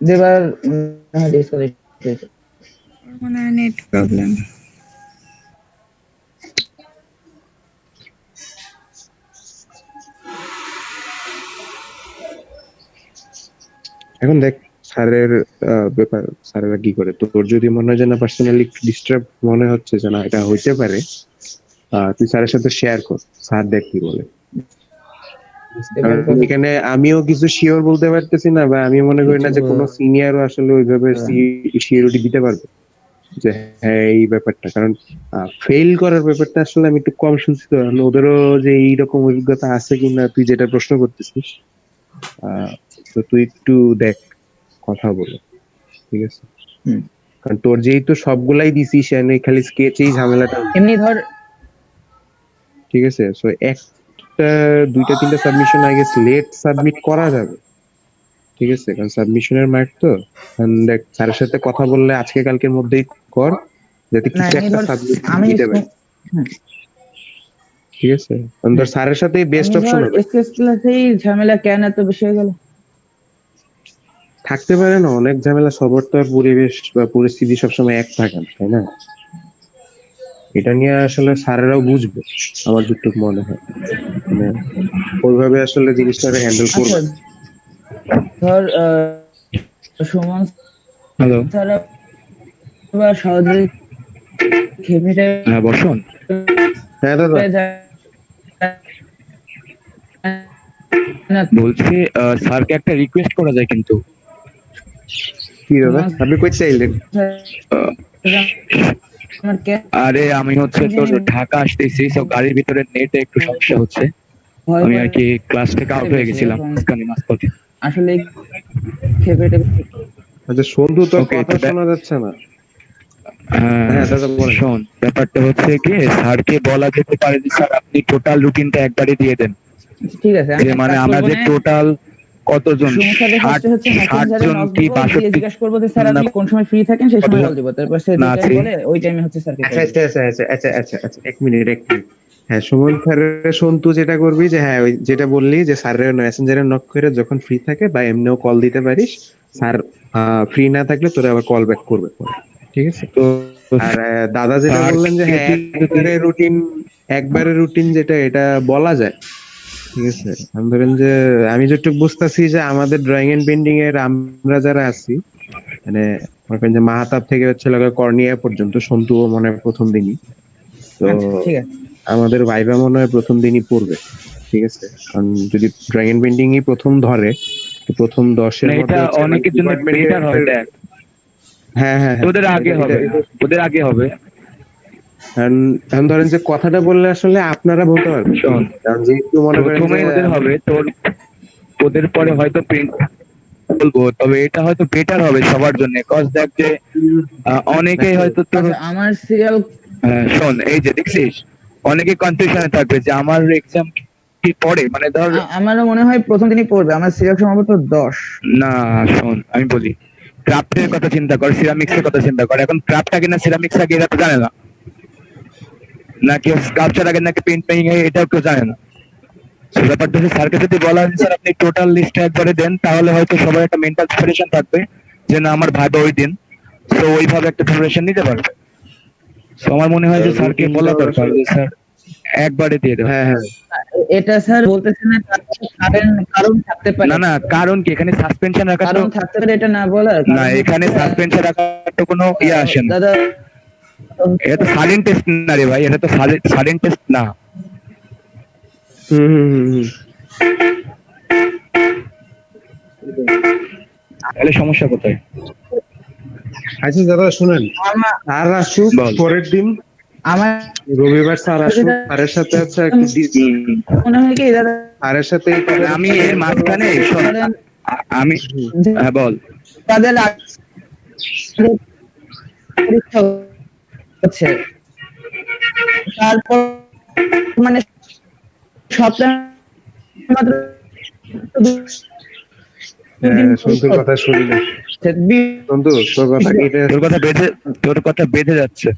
দেবার ডিসকানেক্ট। ওর মনে হয় নেট প্রবলেম। এখন দেখ স্যারের ব্যাপার, স্যারেরা কি করে। তো তোর যদি মনে হয় যে না পার্সোনালি ডিস্টার্ব মনে হচ্ছে যে না এটা হইতে পারে, তুই স্যারের সাথে শেয়ার কর, স্যার দেখ কি বলে। বুঝতে কারণ পারবো। এখানে আমিও কিছু শিওর বলতে পারতেছি না, বা আমি মনে করি না যে কোনো সিনিয়রও আসলে ওইভাবে সিওরিটি দিতে পারবে যে হ্যাঁ এই ব্যাপারটা। কারণ ফেল করার ব্যাপারটা আসলে আমি একটু কম শুনছি, তো কারণ ওদেরও যে এইরকম অভিজ্ঞতা আছে কিনা তুই যেটা প্রশ্ন করতেছিস, তো তুই একটু দেখ, কথা বলে, ঠিক আছে। হুম। কারণ তোর যেহেতু সবগুলাই দিছিস এনে খালি স্কেচেই ঝামেলাটা হচ্ছে, এমনি ধর ঠিক আছে। সো একটা দুইটা তিনটা সাবমিশন আগে লেট সাবমিট করা যাবে, ঠিক আছে, কারণ সাবমিশনের মার্ক তো। দেখ স্যারের সাথে কথা বললে আজকে কালকের মধ্যেই কর, যাতে না কিছু এমনি একটা ধর সাবমিট আমি দিতে পারি, হুম, ঠিক আছে। কারণ ধর স্যারের সাথে বেস্ট এমনি অপশন ধর হবে। এসএস ক্লাসেই ঝামেলা কেন এত বেশি হয়ে গেল? থাকতে পারে না, অনেক ঝামেলা, সবার তো আর পরিবেশ বা পরিস্থিতি সবসময় এক থাকে না, তাই না। এটা নিয়ে আসলে স্যারেরাও বুঝবে আমার যতটুকু মনে হয়, মানে ওইভাবে আসলে জিনিসটাকে হ্যান্ডেল আচ্ছা করবে। ধর সুমন হ্যালো। স্যার বা সহজে খেপিটা হ্যাঁ বর্ষণ। হ্যাঁ দাদা। না বলছি স্যারকে একটা রিকোয়েস্ট করা যায় কিন্তু। কি দাদা আপনি কই চাইলেন? আহ, আমার আরে আমি হচ্ছে তোর ঢাকা আসতেছি, তো গাড়ির ভিতরে নেটে একটু সমস্যা হচ্ছে। ভয় আমি করে আর কি ক্লাস থেকে আউট হয়ে বেশি গেছিলাম এখন মাঝপথে। আসলে খেপে টেপে আচ্ছা সন্ধু, তোর ওকে কথা তো শোনা যাচ্ছে না। হ্যাঁ হ্যাঁ দাদা বলেন। শোন, ব্যাপারটা হচ্ছে কি, স্যারকে বলা যেতে পারে যে স্যার আপনি টোটাল রুটিনটা একবারে দিয়ে দেন। ঠিক আছে আমি যে এক মানে কাজ আমরা করবো যে না, টোটাল কতজন, সুমন স্যারের 60 ফার্স্টে হচ্ছে 60 মেসেঞ্জারে জন নক কি দিব, দিয়ে 62 জিজ্ঞাসা করবো যে স্যার না আপনি কোন সময় ফ্রি থাকেন সেই সময় কতজন কল দিব, তারপর সে না যে টাইম আছি। বলে ওই টাইমে হচ্ছে স্যারকে আচ্ছা কল দিব। আচ্ছা আচ্ছা আচ্ছা আচ্ছা আচ্ছা আচ্ছা, এক মিনিট এক মিনিট। হ্যাঁ সুমন স্যারের সন্তু যেটা করবি যে হ্যাঁ ওই যেটা বললি যে স্যারের মেসেঞ্জারে নক করে যখন ফ্রি থাকে বা এমনিও কল দিতে পারিস, স্যার ফ্রি না থাকলে তোরা আবার কল ব্যাক করবে পরে, ঠিক আছে। তো আর দাদা যেটা বললেন যে স্যারকে হ্যাঁ তুই যদি একবারে রুটিন যেটা এটা বলা যায়, ঠিক আছে। আমি ধরেন যে আমি যেটুকু বুঝতেছি যে আমাদের ড্রয়িং এন্ড পেন্টিং এর আমরা যারা আছি, মানে মনে করেন যে মাহাতাব থেকে হচ্ছে লাগা কর্নিয়া পর্যন্ত, সন্তু মনে হয় প্রথম দিনই তো আচ্ছা ঠিক আছে। আমাদের ভাইবা মনে হয় প্রথম দিনই পড়বে, ঠিক আছে। কারণ যদি ড্রয়িং এন্ড পেন্টিং ই প্রথম ধরে, তো প্রথম 10-এর না, মধ্যে এটা হচ্ছে মানে অনেকের জন্য বেটার হয় ডিপার্টমেন্টের। দেখ। হ্যাঁ হ্যাঁ হ্যাঁ ওদের আগে এটা এটা হবে না, ওদের আগে হবে। কারণ এখন ধরেন যে কথাটা বললে আসলে আপনারা বলতে পারবেন, শোন, কারণ যেহেতু মনে করেন যে প্রথমে ওদের হবে তোর, ওদের পরে হয়তো প্রিন্ট বলবো, তবে এটা হয়তো বেটার হবে সবার জন্য। কজ দেখ যে অনেকেই হয়তো তোর আচ্ছা আমার সিরিয়াল শোন, এই যে দেখছিস অনেকে কনফিউশনে থাকবে যে আমার এক্সাম কি পড়ে, মানে ধর। আমারও মনে হয় প্রথম দিনই পড়বে, আমার সিরিয়াল সম্ভবত 10। না শোন, আমি বলি, ক্রাফটের কথা চিন্তা কর, সিরামিক্স এর কথা চিন্তা কর। এখন ক্রাফট আগে না সিরামিক্স আগে এরা তো জানে না, নাকি স্কাল্পচার আগে নাকি পেইন্ট পেইন্টিং আগে, এটাও কেউ জানে না। সো ব্যাপারটা হচ্ছে স্যারকে যদি বলা হয় স্যার আপনি টোটাল লিস্টটা একবারে দেন, তাহলে হয়তো সবার একটা মেন্টাল প্রিপারেশন থাকবে যে না আমার ভাইবা ওই দিন, তো ওইভাবে একটা প্রিপারেশন নিতে পারবে। তো আমার মনে হয় যে স্যারকে বলা রুটিনটাও দরকার আসলে। যে স্যার একবারে দিয়ে দেবেন। হ্যাঁ হ্যাঁ এটা স্যার বলতেছে না, কারণ থাকতে পারে, না না, কারণ কি এখানে সাসপেনশন রাখা তো, কারণ থাকতে পারে এটা না বলার না কারণ এখানে হচ্ছে, সাসপেনশন রাখার তো কোনো ইয়ে আসে না। দাদা এটা তো সাইলেন্ট টেস্ট না রে ভাই, এটা তো সাইলেন্ট টেস্ট না। হুম হুম হুম হুম। তাহলে সমস্যা কোথায়? আচ্ছা দাদা শুনেন, আমার স্যার আসুক বল। পরের দিন, আমার রবিবার স্যার আসুক, স্যারের সাথে হচ্ছে একটু মনে হয় কি দাদা, স্যারের সাথে এই কথাটা আমি এর মাঝখানে শোন, ধরেন আমি হ্যাঁ বল। তাদের আগে পরীক্ষা হচ্ছে, তারপর মানে সপ্তাহে মাত্র দুদিন সন্তুর কথা শুনলে, সন্তু তোর কথা কেটে তোর কথা বেঁধে যাচ্ছে।